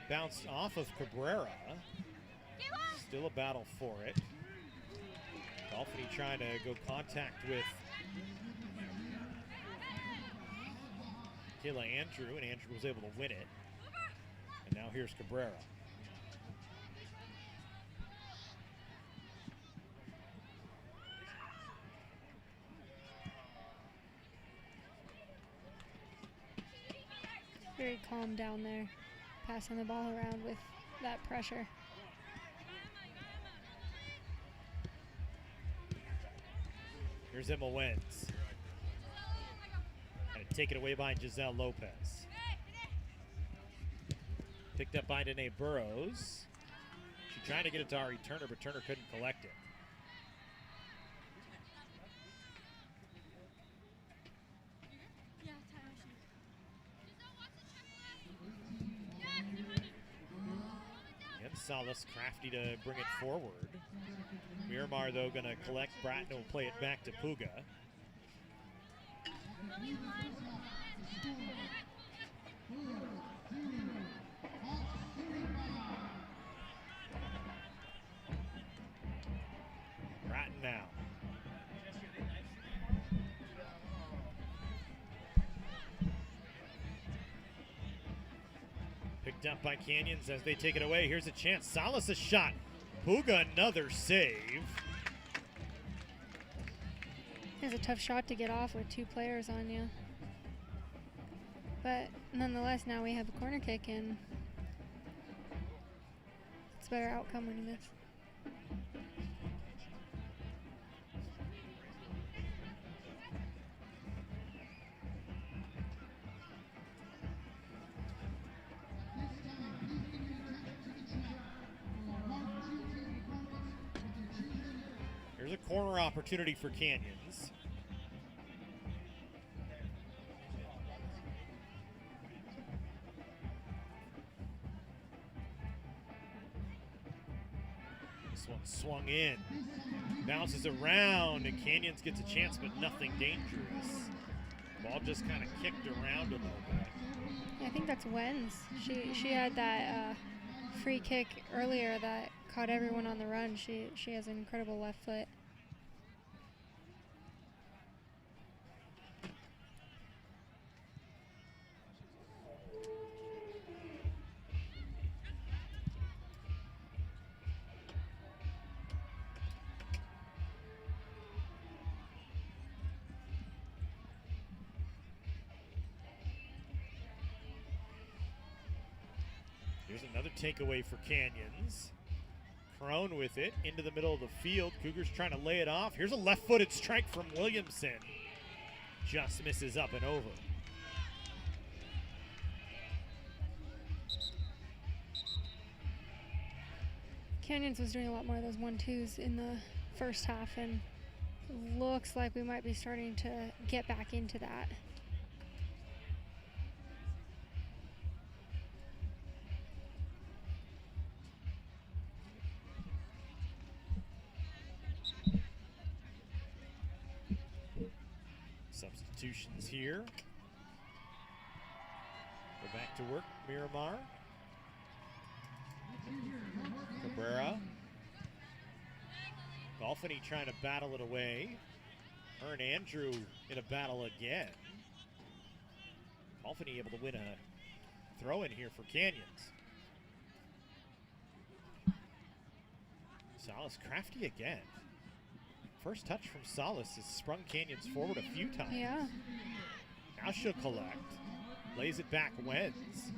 bounced off of Cabrera. Still a battle for it. Golfini trying to go contact with Kayla Andrew, and Andrew was able to win it. And now here's Cabrera. Very calm down there, passing the ball around with that pressure. Here's Emma Wenz. And take it away by Giselle Lopez. Picked up by Danae Burrows. She tried to get it to Ari Turner, but Turner couldn't collect it. Salas crafty to bring it forward. Miramar, though, going to collect. Bratton will play it back to Puga. Bratton now. Picked up by Canyons as they take it away. Here's a chance. Salas a shot. Puga another save. It's a tough shot to get off with two players on you. But nonetheless, now we have a corner kick, and it's a better outcome when you miss. There's a corner opportunity for Canyons. This one swung in. Bounces around, and Canyons gets a chance, but nothing dangerous. Ball just kind of kicked around a little bit. I think that's Wenz. She had that free kick earlier that caught everyone on the run. She has an incredible left foot. Here's another takeaway for Canyons. Crone with it into the middle of the field. Cougars trying to lay it off. Here's a left-footed strike from Williamson. Just misses up and over. Canyons was doing a lot more of those 1-2s in the first half, and looks like we might be starting to get back into that. Substitutions here. Go back to work, Miramar. Cabrera. Golfany trying to battle it away. Her and Andrew in a battle again. Golfany able to win a throw in here for Canyons. Salas crafty again. First touch from Salas has sprung Canyons forward a few times. Yeah. Now she'll collect. Lays it back, Wenz.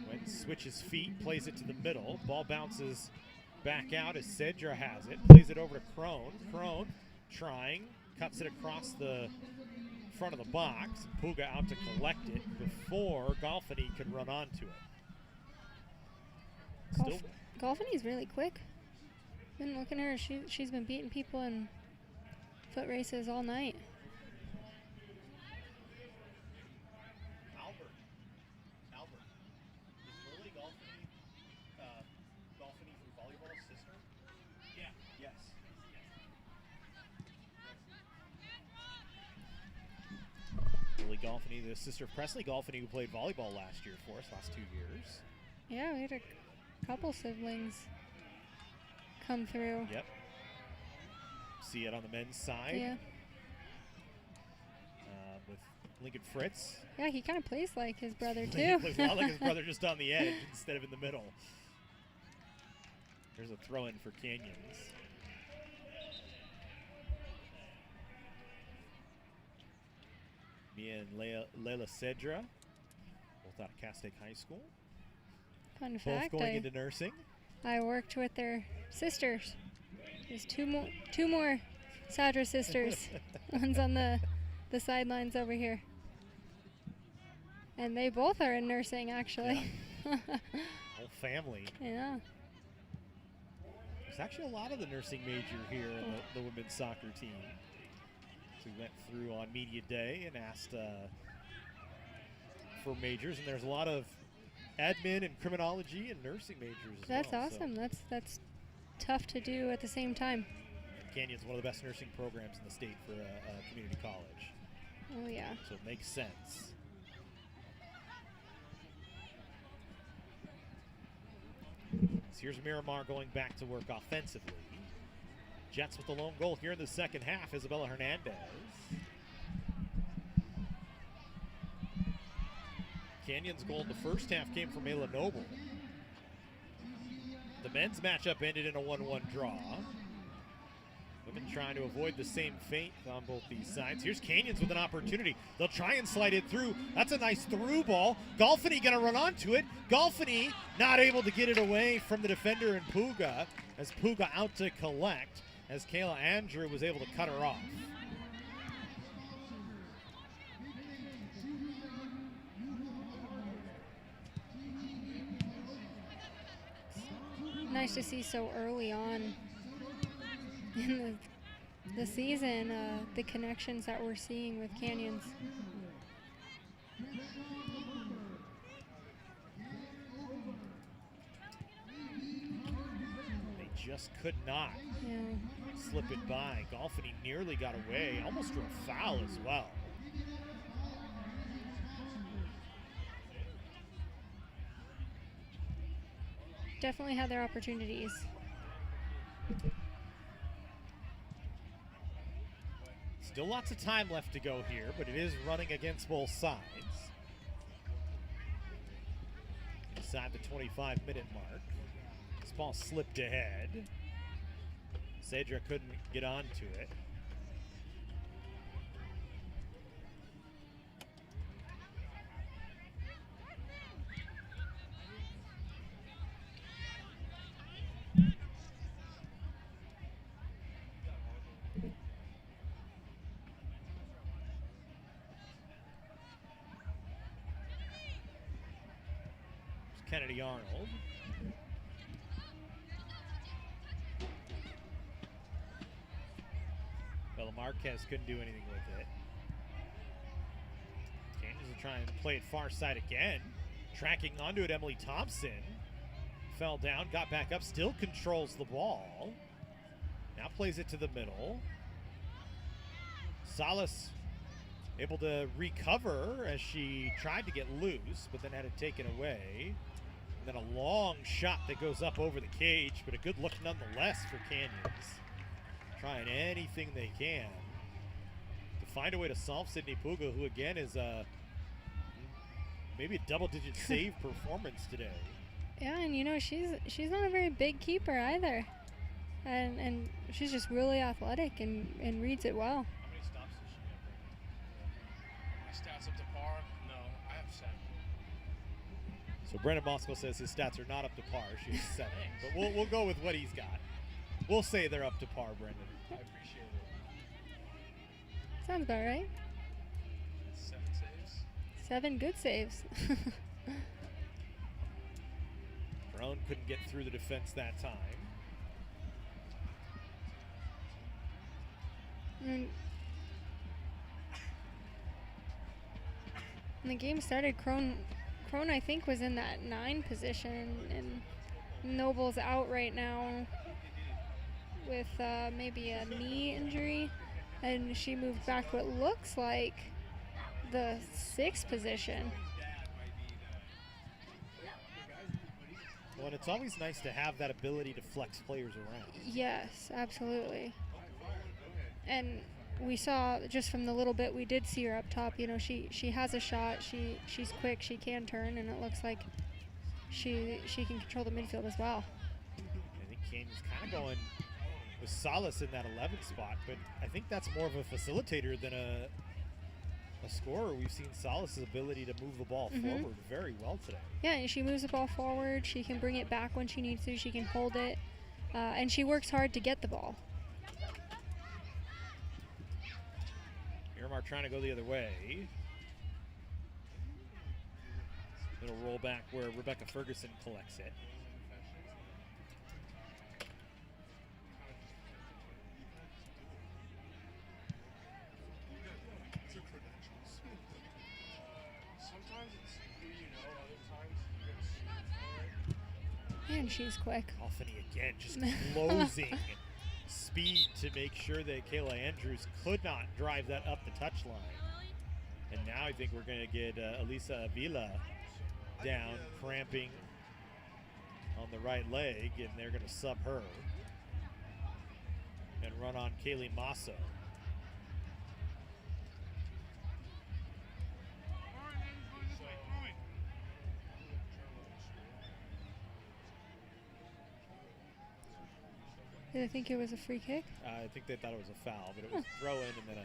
Wenz switches feet, plays it to the middle. Ball bounces back out as Cedra has it. Plays it over to Crone. Crone trying, cuts it across the front of the box. Puga out to collect it before Golfany could run onto it. Golfany's really quick. Been looking at her. She's been beating people in foot races all night. Albert. Is Lily Golfany from volleyball's sister? Yeah. Yes. Lily Golfany, the sister of Presley Golfany, who played volleyball last year for us, last 2 years. Yeah, we had a couple siblings come through. Yep. See it on the men's side. Yeah. With Lincoln Fritz. Yeah, he kind of plays like his brother too. He plays a lot like his brother, just on the edge instead of in the middle. There's a throw in for Canyons. Me and Layla Cedra, both out of Castaic High School. Fun fact, both going into nursing. I worked with their sisters. There's two more Sadra sisters. One's on the sidelines over here. And they both are in nursing, actually. Yeah. Whole family. Yeah. There's actually a lot of the nursing major here in the women's soccer team. So we went through on media day and asked for majors, and there's a lot of admin and criminology and nursing majors as That's well. awesome. So that's tough to do at the same time. Canyon's one of the best nursing programs in the state for a community college. Oh, yeah. So it makes sense. So here's Miramar going back to work offensively. Jets with the lone goal here in the second half, Isabella Hernandez. Canyon's goal in the first half came from Ayla Noble. The men's matchup ended in a 1-1 draw. Women trying to avoid the same fate on both these sides. Here's Canyons with an opportunity. They'll try and slide it through. That's a nice through ball. Golfany going to run onto it. Golfany not able to get it away from the defender in Puga, as Puga out to collect, as Kayla Andrew was able to cut her off. Nice to see so early on in the season the connections that we're seeing with Canyons. They just could not slip it by. Golfany nearly got away, almost drew a foul as well. Definitely had their opportunities. Still lots of time left to go here, but it is running against both sides. Inside the 25-minute mark. This ball slipped ahead. Cedra couldn't get onto it. Kennedy Arnold. Bella Marquez couldn't do anything with it. Canyons will try and play it far side again. Tracking onto it, Emily Thompson. Fell down, got back up, still controls the ball. Now plays it to the middle. Salas able to recover as she tried to get loose, but then had it taken away. And then a long shot that goes up over the cage, but a good look nonetheless for Canyons. Trying anything they can to find a way to solve Sydney Puga, who again is maybe a double-digit save performance today. Yeah, and you know, she's not a very big keeper either. And she's just really athletic and reads it well. How many stops does she have? My stats up to par? No, I have 7. So Brendan Moscow says his stats are not up to par. She's 7. But we'll go with what he's got. We'll say they're up to par, Brendan. I appreciate it. Sounds about right. 7 saves. 7 good saves. Brown couldn't get through the defense that time. When the game started, Crone I think was in that 9 position, and Noble's out right now with maybe a knee injury, and she moved back what looks like the 6th position. Well, and it's always nice to have that ability to flex players around. Yes, absolutely. And we saw just from the little bit we did see her up top, you know, she has a shot, she's quick, she can turn, and it looks like she can control the midfield as well. I think Canyon's kind of going with Salas in that 11th spot, but I think that's more of a facilitator than a scorer. We've seen Salas' ability to move the ball forward very well today. Yeah, and she moves the ball forward, she can bring it back when she needs to, she can hold it, and she works hard to get the ball. Miramar trying to go the other way. It'll roll back where Rebecca Ferguson collects it. Sometimes it's who you know, other times you get And she's quick. Alfany again, just closing speed to make sure that Kayla Andrews could not drive that up the touchline. And now I think we're going to get Elisa Avila down, cramping on the right leg, and they're going to sub her and run on Kaylee Masso. Did I think it was a free kick? I think they thought it was a foul, but it was throw in, and then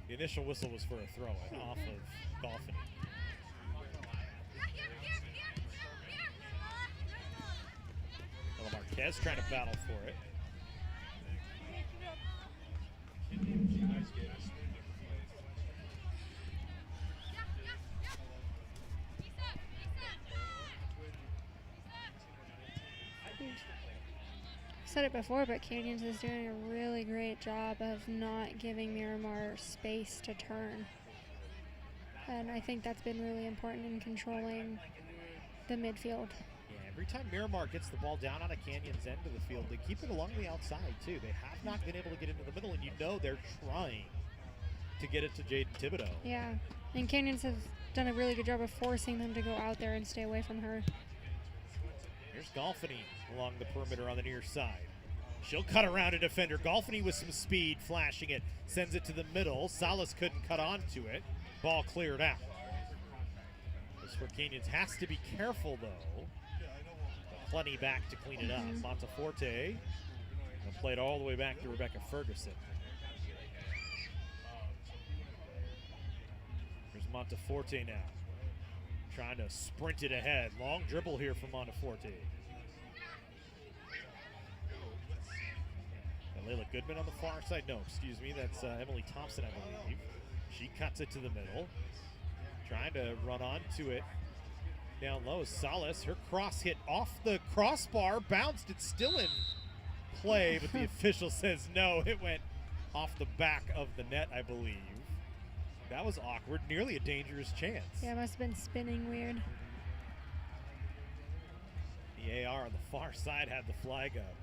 the initial whistle was for a throw in off of Golfin. Marquez trying to battle for it. Said it before, but Canyons is doing a really great job of not giving Miramar space to turn. And I think that's been really important in controlling the midfield. Yeah, every time Miramar gets the ball down on a Canyons end of the field, they keep it along the outside too. They have not been able to get into the middle, and you know they're trying to get it to Jaden Thibodeau. Yeah, and Canyons have done a really good job of forcing them to go out there and stay away from her. Here's Golfini along the perimeter on the near side. She'll cut around a defender. Golfini with some speed, flashing it, sends it to the middle. Salas couldn't cut onto it. Ball cleared out. This is where Canyons has to be careful, though. Plenty back to clean it up. Monteforte, and played all the way back to Rebecca Ferguson. Here's Monteforte now, trying to sprint it ahead. Long dribble here from Monteforte. Layla Goodman on the far side. No, excuse me. That's Emily Thompson, I believe. She cuts it to the middle. Trying to run onto it Down low is Salas. Her cross hit off the crossbar, bounced. It's still in play, but the official says no. It went off the back of the net, I believe. That was awkward. Nearly a dangerous chance. Yeah, it must have been spinning weird. The AR on the far side had the flag up.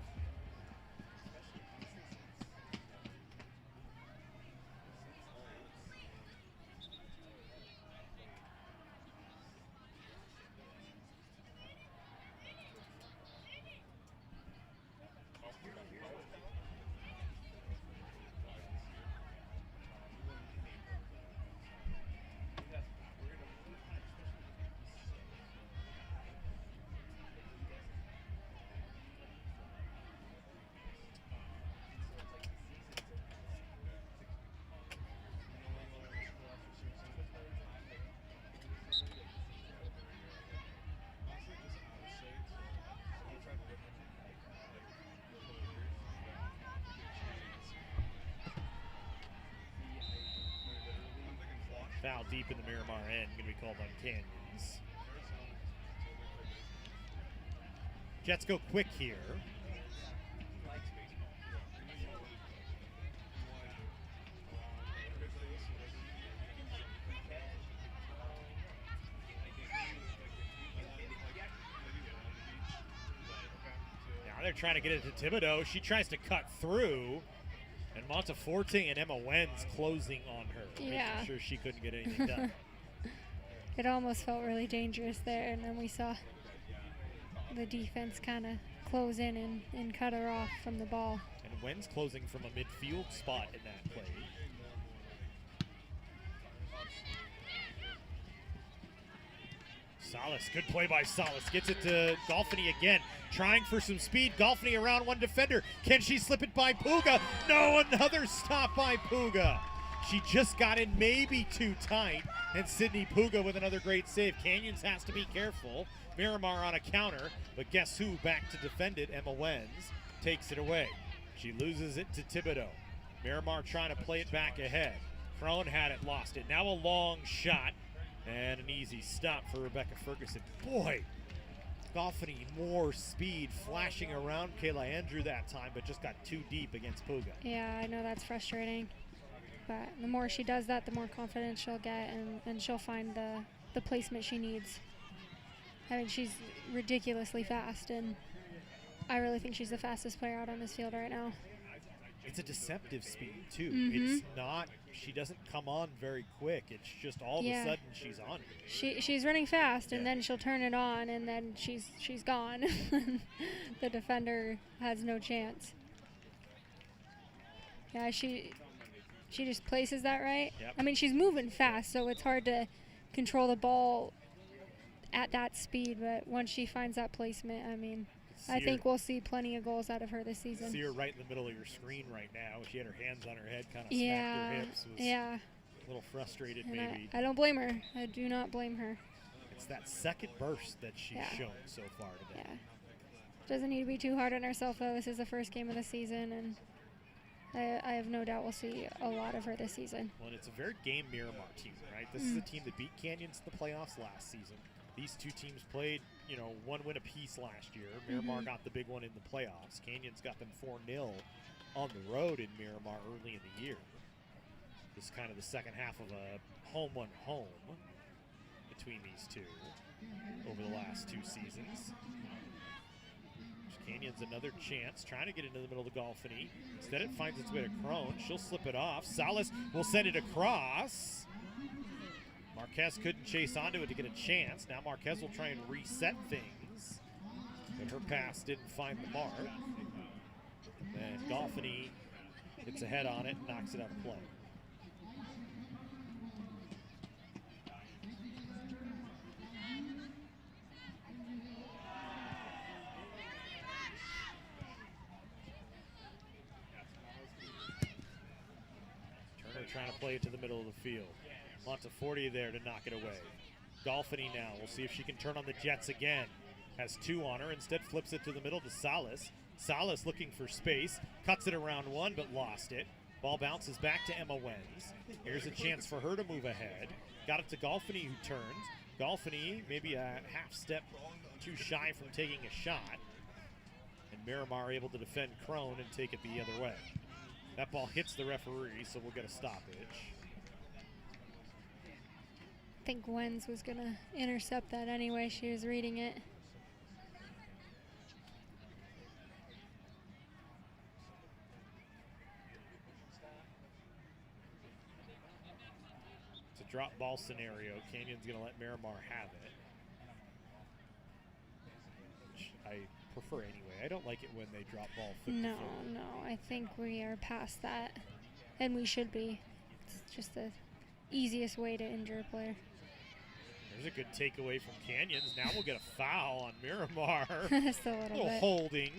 Foul deep in the Miramar end, going to be called on Canyons. Jets go quick here. Now they're trying to get it to Thibodeau. She tries to cut through. And Monteforte and Emma Wenz closing on her, making sure she couldn't get anything done. It almost felt really dangerous there, and then we saw the defense kind of close in and cut her off from the ball. And Wenz closing from a midfield spot in that play. Salas, good play by Salas. Gets it to Golfini again. Trying for some speed. Golfini around one defender. Can she slip it by Puga? No, another stop by Puga. She just got in maybe too tight. And Sydney Puga with another great save. Canyons has to be careful. Miramar on a counter. But guess who back to defend it? Emma Wenz takes it away. She loses it to Thibodeau. Miramar trying to play it back ahead. Crone had it, lost it. Now a long shot. And an easy stop for Rebecca Ferguson. Boy, Golfini more speed, flashing around Kayla Andrew that time, but just got too deep against Puga. Yeah, I know that's frustrating. But the more she does that, the more confidence she'll get, and she'll find the placement she needs. I mean, she's ridiculously fast, and I really think she's the fastest player out on this field right now. It's a deceptive speed, too. It's not, she doesn't come on very quick. It's just all of a sudden she's on. She's running fast, and then she'll turn it on, and then she's gone. The defender has no chance. Yeah, she just places that right. Yep. I mean, she's moving fast, so it's hard to control the ball at that speed, but once she finds that placement, I mean, I think we'll see plenty of goals out of her this season. See her right in the middle of your screen right now. She had her hands on her head, kind of smacked her hips. Was a little frustrated, and maybe. I don't blame her. I do not blame her. It's that second burst that she's shown so far today. Yeah. Doesn't need to be too hard on herself, though. This is the first game of the season, and I have no doubt we'll see a lot of her this season. Well, and it's a very game Miramar team, right? This is a team that beat Canyons in the playoffs last season. These two teams played, one win apiece last year. Miramar got the big one in the playoffs. Canyons got them 4-0 on the road in Miramar early in the year. This is kind of the second half of a home between these two over the last two seasons. Canyons another chance, trying to get into the middle of the Golfini. Instead it finds its way to Crone. She'll slip it off. Salas will send it across. Marquez couldn't chase onto it to get a chance. Now Marquez will try and reset things. But her pass didn't find the mark. And Golfini gets a head on it and knocks it out of play. Turner trying to play it to the middle of the field. Monteforte there to knock it away. Golfini now. We'll see if she can turn on the Jets again. Has two on her. Instead flips it to the middle to Salas. Salas looking for space. Cuts it around one but lost it. Ball bounces back to Emma Wenz. Here's a chance for her to move ahead. Got it to Golfini who turns. Golfini maybe a half step too shy from taking a shot. And Miramar able to defend Crone and take it the other way. That ball hits the referee, so we'll get a stoppage. I think Gwen's was going to intercept that anyway. She was reading it. It's a drop ball scenario. Canyon's going to let Miramar have it, which I prefer anyway. I don't like it when they drop ball 50-50. No, I think we are past that, and we should be. It's just the easiest way to injure a player. There's a good takeaway from Canyons. Now we'll get a foul on Miramar. Just a little bit. Holding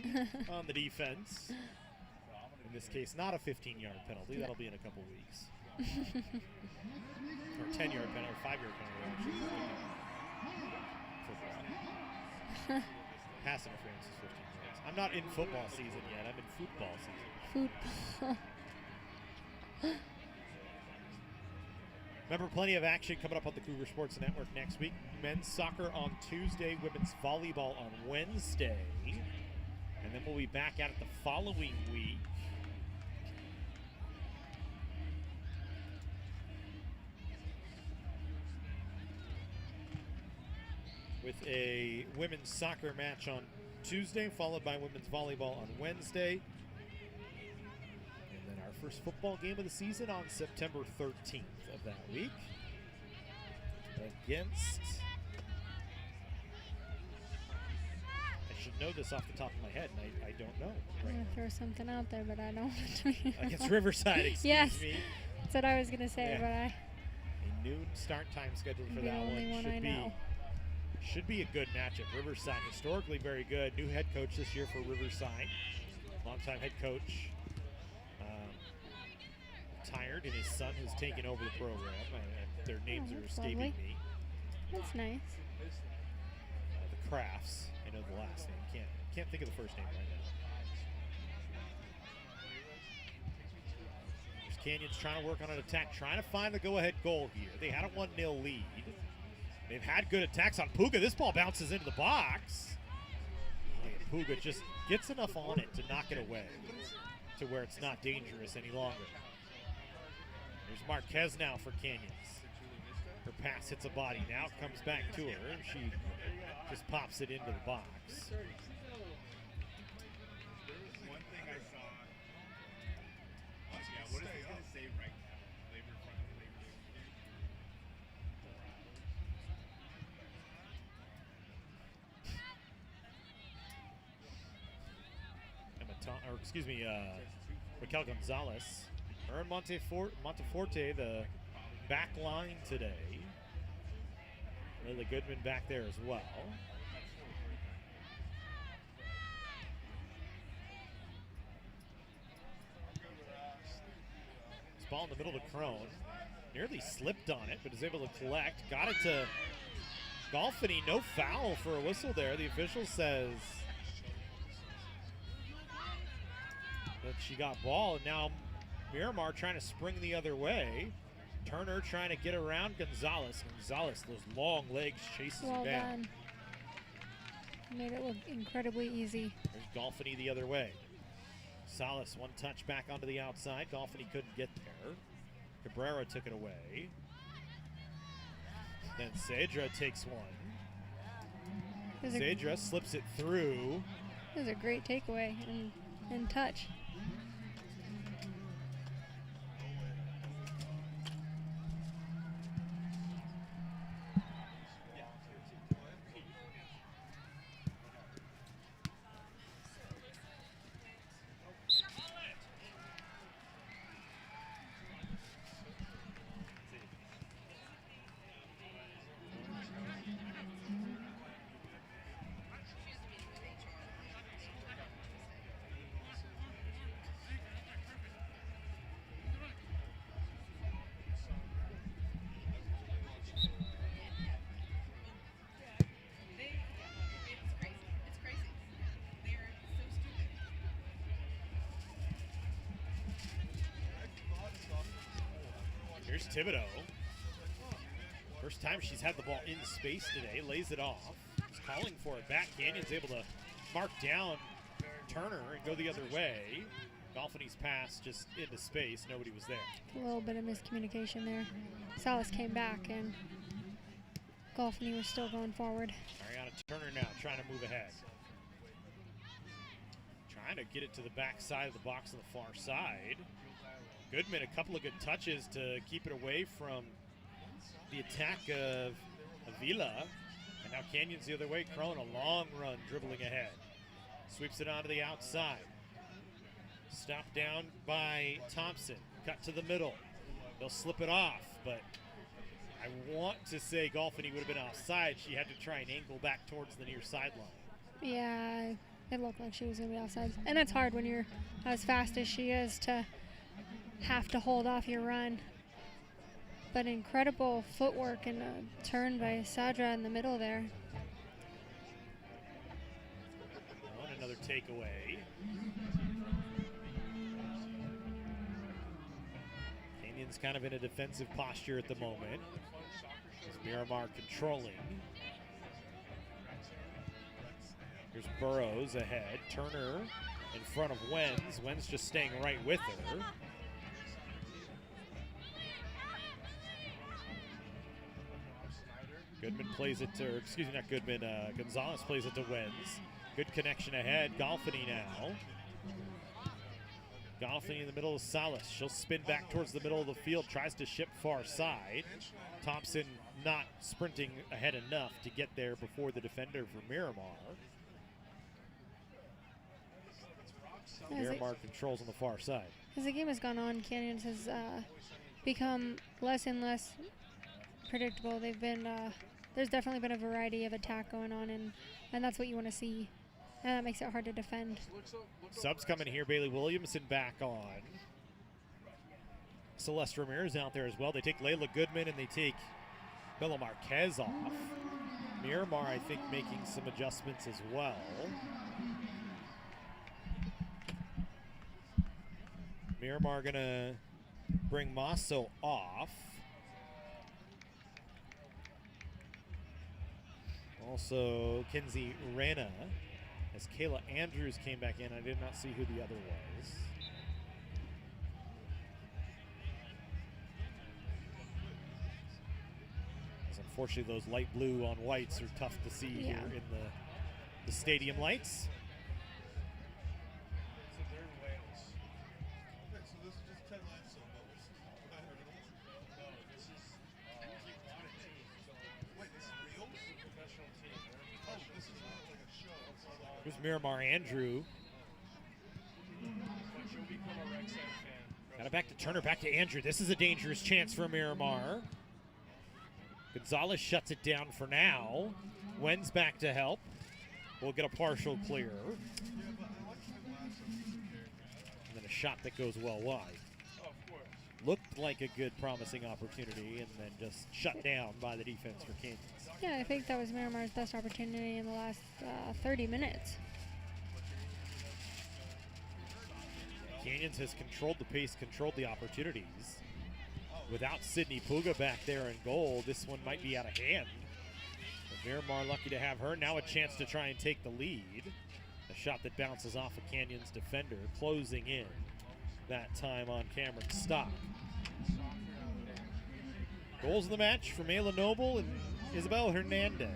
on the defense. In this case, not a 15-yard penalty. That'll be in a couple weeks. Or 10-yard penalty, or 5-yard penalty. Football. Pass interference is 15 yards. I'm not in football season yet. I'm in football season. Football. Remember, plenty of action coming up on the Cougar Sports Network next week. Men's soccer on Tuesday, women's volleyball on Wednesday. And then we'll be back at it the following week. With a women's soccer match on Tuesday, followed by women's volleyball on Wednesday. And then our first football game of the season on September 13th of that week against, I should know this off the top of my head, and I don't know. I'm going to throw something out there, but I don't. Against Riverside, excuse me. That's what I was going to say, but a noon start time scheduled for that one. Should be a good matchup. Riverside, historically very good. New head coach this year for Riverside. Longtime head coach. Retired, and his son has taken over the program. Their names are escaping me. That's nice. The Crafts. I know the last name. Can't think of the first name right now. There's Canyons trying to work on an attack, trying to find the go-ahead goal here. They had a 1-0 lead. They've had good attacks on Puga. This ball bounces into the box. Puga just gets enough on it to knock it away to where it's not dangerous any longer. There's Marquez now for Canyons. Her pass hits a body. Now it comes back to her. She just pops it into the box. Raquel Gonzalez. Her and Monteforte, the back line today. Lily Goodman back there as well. This ball in the middle to Crone. Nearly slipped on it, but is able to collect. Got it to Golfini. No foul for a whistle there. The official says that she got ball, and now Miramar trying to spring the other way. Turner trying to get around Gonzalez. Gonzalez, those long legs, chases her down. Made it look incredibly easy. There's Golfini the other way. Salas, one touch back onto the outside. Golfini couldn't get there. Cabrera took it away. Then Cedra takes one. Cedra slips it through. It was a great takeaway and touch. Here's Thibodeau. First time she's had the ball in space today. Lays it off. She's calling for it back. Canyon's able to mark down Turner and go the other way. Golfini's pass just into space. Nobody was there. A little bit of miscommunication there. Salas came back, and Golfini was still going forward. Mariana Turner now trying to move ahead. Trying to get it to the back side of the box on the far side. Goodman, a couple of good touches to keep it away from the attack of Avila. And now Canyon's the other way. Crone, a long run, dribbling ahead. Sweeps it onto the outside. Stopped down by Thompson. Cut to the middle. They'll slip it off, but I want to say Golfini would have been offside. She had to try and angle back towards the near sideline. Yeah, it looked like she was going to be offside. And it's hard when you're as fast as she is to have to hold off your run. But incredible footwork and a turn by Sadra in the middle there. And another takeaway. Canyon's kind of in a defensive posture at the moment. As Miramar controlling. Here's Burrows ahead. Turner in front of Wenz. Wenz just staying right with her. Goodman plays it to, or excuse me, not Goodman, Gonzalez plays it to Wenz. Good connection ahead. Golfini now. Golfini in the middle of Salas. She'll spin back towards the middle of the field, tries to ship far side. Thompson not sprinting ahead enough to get there before the defender for Miramar. Miramar controls on the far side. As the game has gone on, Canyons has become less and less predictable. They've been there's definitely been a variety of attack going on, and that's what you want to see, and that makes it hard to defend. Subs coming here. Bailey Williamson back on. Celeste Ramirez out there as well. They take Layla Goodman and they take Bella Marquez off. Miramar, I think, making some adjustments as well. Miramar gonna bring Masso off. Also, Kinsey Rana, as Kayla Andrews came back in. I did not see who the other was. As unfortunately, those light blue on whites are tough to see here in the stadium lights. Here's Miramar Andrew. Got it back to Turner, back to Andrew. This is a dangerous chance for Miramar. Gonzalez shuts it down for now. Wen's back to help. We'll get a partial clear. And then a shot that goes well wide. Looked like a good, promising opportunity, and then just shut down by the defense for Kansas. Yeah, I think that was Miramar's best opportunity in the last 30 minutes. Canyons has controlled the pace, controlled the opportunities. Without Sydney Puga back there in goal, this one might be out of hand. But Miramar lucky to have her. Now a chance to try and take the lead. A shot that bounces off a Canyons defender, closing in that time on Cameron Stock. Goals in the match from Ayla Noble and Isabel Hernandez.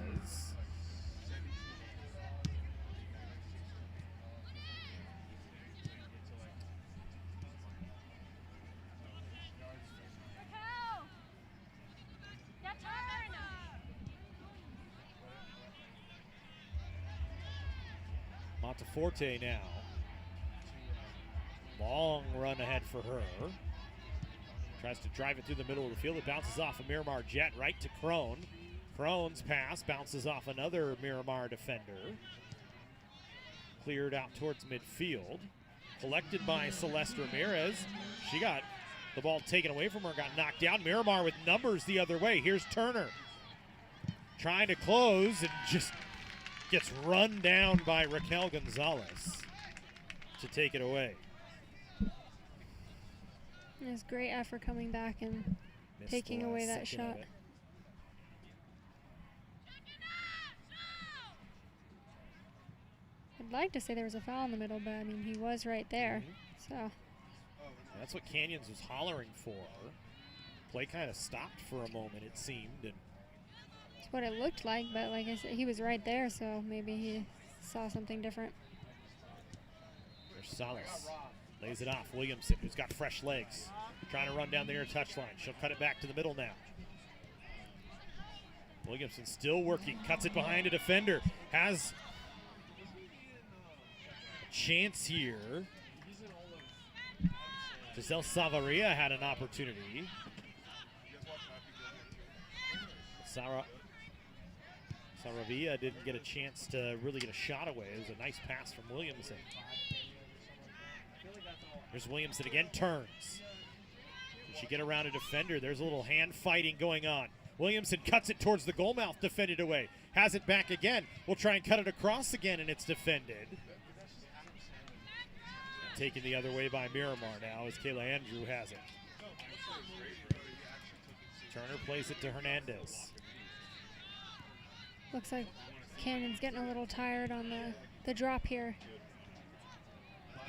Monteforte now. Long run ahead for her. Tries to drive it through the middle of the field. It bounces off a Miramar Jet right to Crone. Crone's pass bounces off another Miramar defender. Cleared out towards midfield. Collected by Celeste Ramirez. She got the ball taken away from her, got knocked down. Miramar with numbers the other way. Here's Turner. Trying to close and just gets run down by Raquel Gonzalez to take it away. It was great effort coming back and taking away that shot. I'd like to say there was a foul in the middle, but I mean, he was right there. So that's what Canyons was hollering for. Play kind of stopped for a moment, it seemed. And that's what it looked like, but like I said, he was right there, so maybe he saw something different. There's Salas. Lays it off. Williamson, who's got fresh legs, trying to run down the near touchline. She'll cut it back to the middle now. Williamson still working, cuts it behind a defender. Has a chance here. Giselle Savaria had an opportunity. Saravia didn't get a chance to really get a shot away. It was a nice pass from Williamson. There's Williamson again, turns. Can she get around a defender? There's a little hand fighting going on. Williamson cuts it towards the goal mouth, defended away. Has it back again. We'll try and cut it across again, and it's defended. Taken the other way by Miramar now as Kayla Andrew has it. Turner plays it to Hernandez. Looks like Canyon's getting a little tired on the drop here.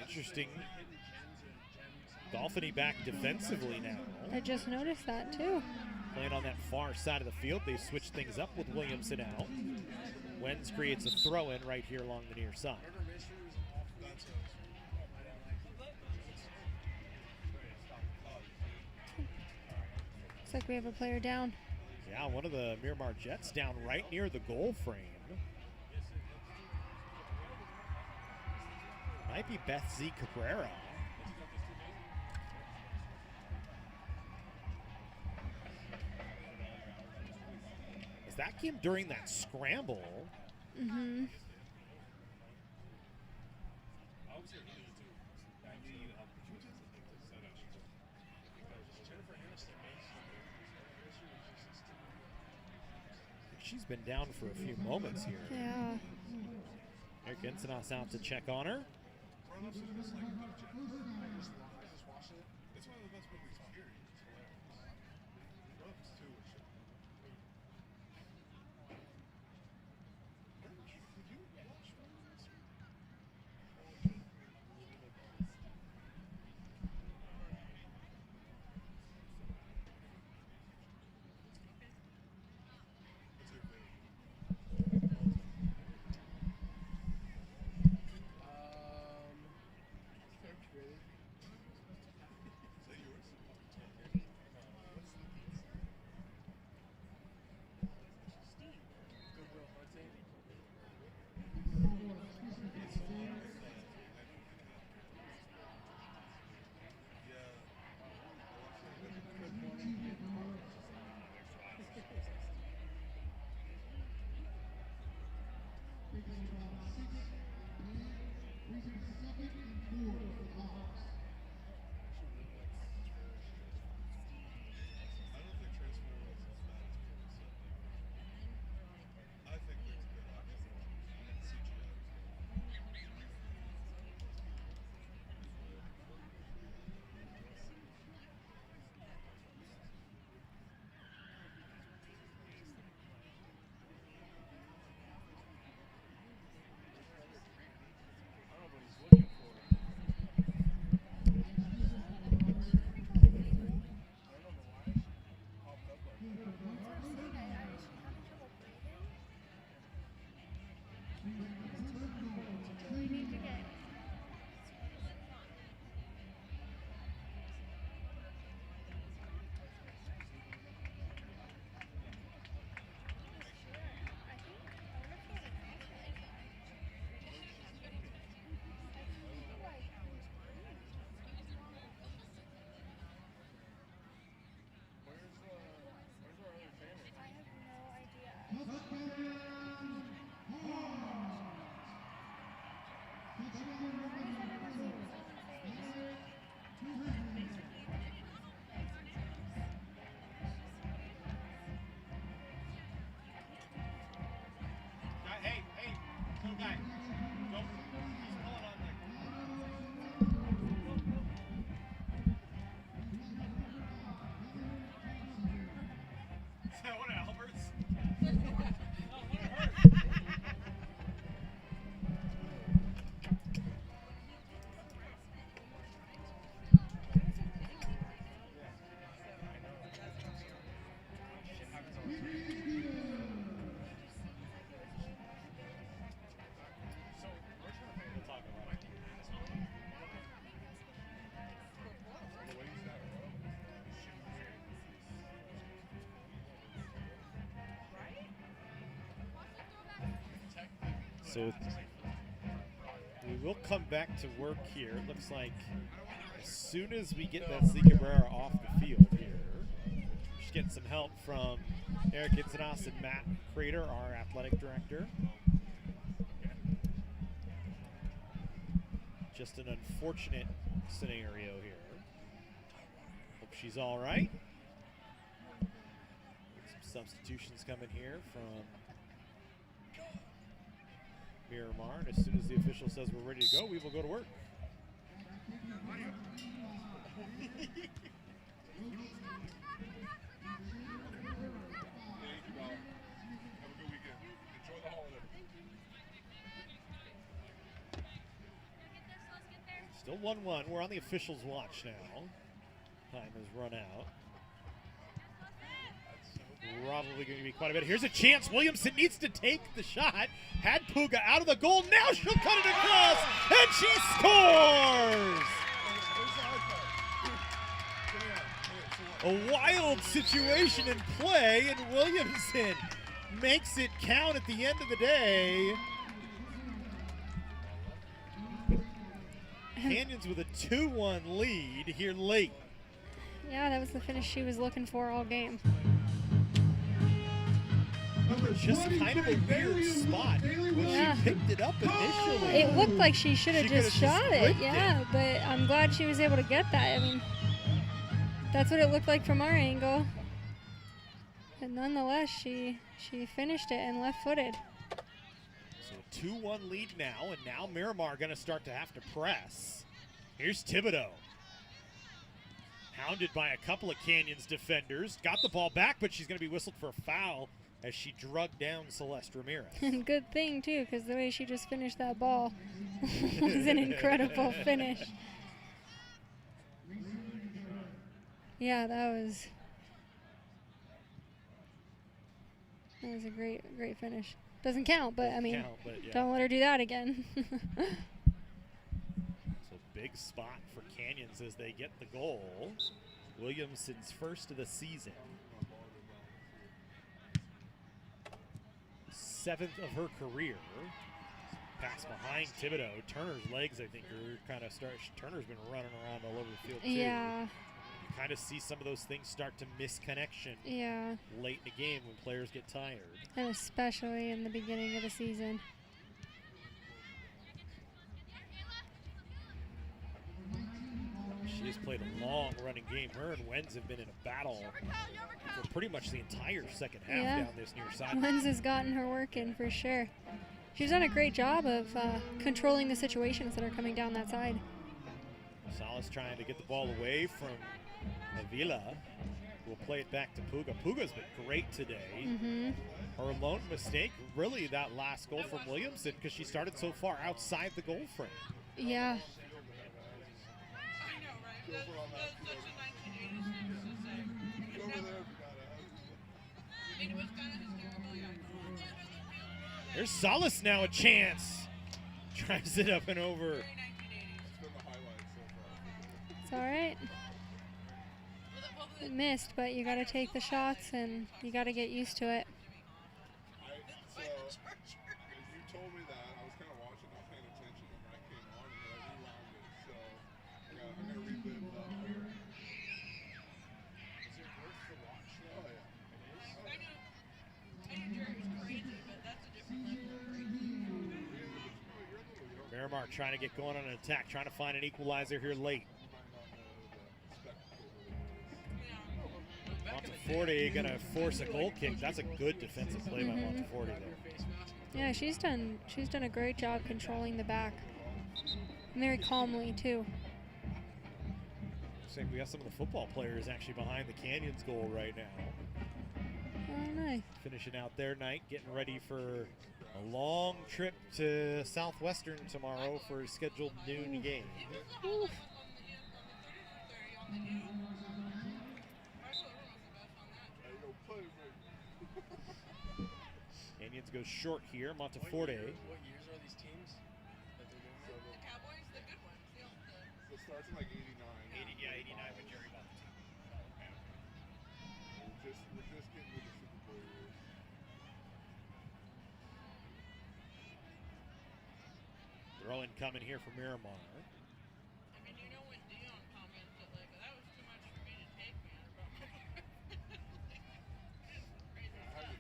Interesting. Dolphiny back defensively now. I just noticed that too. Playing on that far side of the field, they switched things up with Williamson out. Wenz creates a throw-in right here along the near side. Looks like we have a player down. Yeah, one of the Miramar Jets down right near the goal frame. Might be Beth Z. Cabrera. As that came during that scramble. Mm-hmm. She's been down for a few moments here. Yeah. Eric Ensenas out to check on her. So we will come back to work here. It looks like as soon as we get Leslie Cabrera off the field here, she's getting some help from Eric Itzanas and Matt Crater, our athletic director. Just an unfortunate scenario here. Hope she's all right. Some substitutions coming here from Miramar, and as soon as the official says we're ready to go, we will go to work. Still 1-1. We're on the officials' watch now. Time has run out. Probably going to be quite a bit. Here's a chance. Williamson needs to take the shot. Had Puga out of the goal. Now she'll cut it across, and she scores! A wild situation in play, and Williamson makes it count at the end of the day. Canyons with a 2-1 lead here late. Yeah, that was the finish she was looking for all game. Just kind of a weird spot when she picked it up initially. It looked like she should have just shot it, yeah, but I'm glad she was able to get that. I mean, that's what it looked like from our angle. And nonetheless, she finished it and left-footed. So a 2-1 lead now, and now Miramar going to start to have to press. Here's Thibodeau. Hounded by a couple of Canyons defenders. Got the ball back, but she's going to be whistled for a foul as she drug down Celeste Ramirez. And good thing, too, because the way she just finished that ball was an incredible finish. Yeah, that was a great finish. Doesn't count, but I mean, don't let her do that again. So big spot for Canyons as they get the goal. Williamson's first of the season. 7th of her career. Pass behind Thibodeau. Turner's legs, I think, are kind of Turner's been running around all over the field, too. Yeah. You kind of see some of those things start to miss connection late in the game when players get tired. And especially in the beginning of the season. She has played a long running game. Her and Wenz have been in a battle for pretty much the entire second half down this near side. Wenz has gotten her work in for sure. She's done a great job of controlling the situations that are coming down that side. Salas trying to get the ball away from Avila. We'll play it back to Puga. Puga's been great today. Her lone mistake, really that last goal from Williamson, because she started so far outside the goal frame. Yeah. There's Salas now, a chance. Tries it up and over. It's all right. It missed, but you got to take the shots and you got to get used to it. So, you told me that. I was kind of watching, not paying attention when I came on, and then I rewound it. So, I'm going to relive that. Is it worth the watch? Oh, yeah. It is? I know. It's crazy, but that's a different level of crazy. Miramar trying to get going on an attack, trying to find an equalizer here late. Monteforte going to force a goal kick. That's a good defensive play by Monteforte there. Yeah, she's done a great job controlling the back. Very calmly too. Looks like we got some of the football players actually behind the Canyons goal right now. Oh, nice. Finishing out their night, getting ready for a long trip to Southwestern tomorrow for a scheduled noon game. Oof. Canyons go short here. Monteforte. What years are these teams that they're doing that? The Cowboys, the good ones. So it starts in like 89. 89 with Jerry Buck. We're just getting to the Super Bowl years. Cohen coming here for Miramar. I mean, you know when Dion commented, like, that was too much for me to take, man. Crazy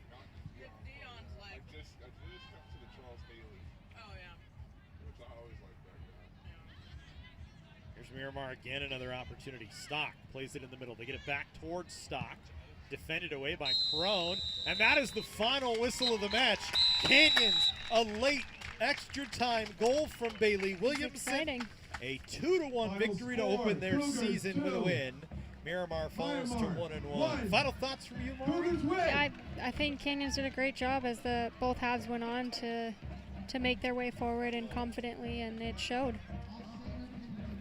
stuff. Dion's like... I just got to the Charles Haley. Oh, yeah. Which I always like that guy. Here's Miramar again, another opportunity. Stock plays it in the middle. They get it back towards Stock. Defended away by Crone. And that is the final whistle of the match. Canyons, a late extra time goal from Bailey Williamson. A 2-1 victory to open their season with a win. Miramar falls to 1-1. Final thoughts from you, Mark? I think Canyons did a great job as the both halves went on to make their way forward and confidently, and it showed.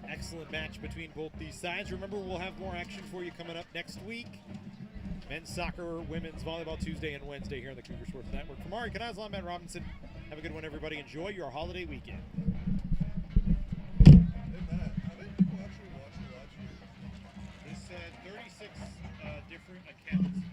Excellent match between both these sides. Remember, we'll have more action for you coming up next week. Men's soccer, women's volleyball Tuesday and Wednesday here on the Cougar Sports Network. From Ari Kanazla, I'm Matt Robinson. Have a good one, everybody. Enjoy your holiday weekend. Hey, Matt, how many people actually watch the live stream? This 36 different accounts.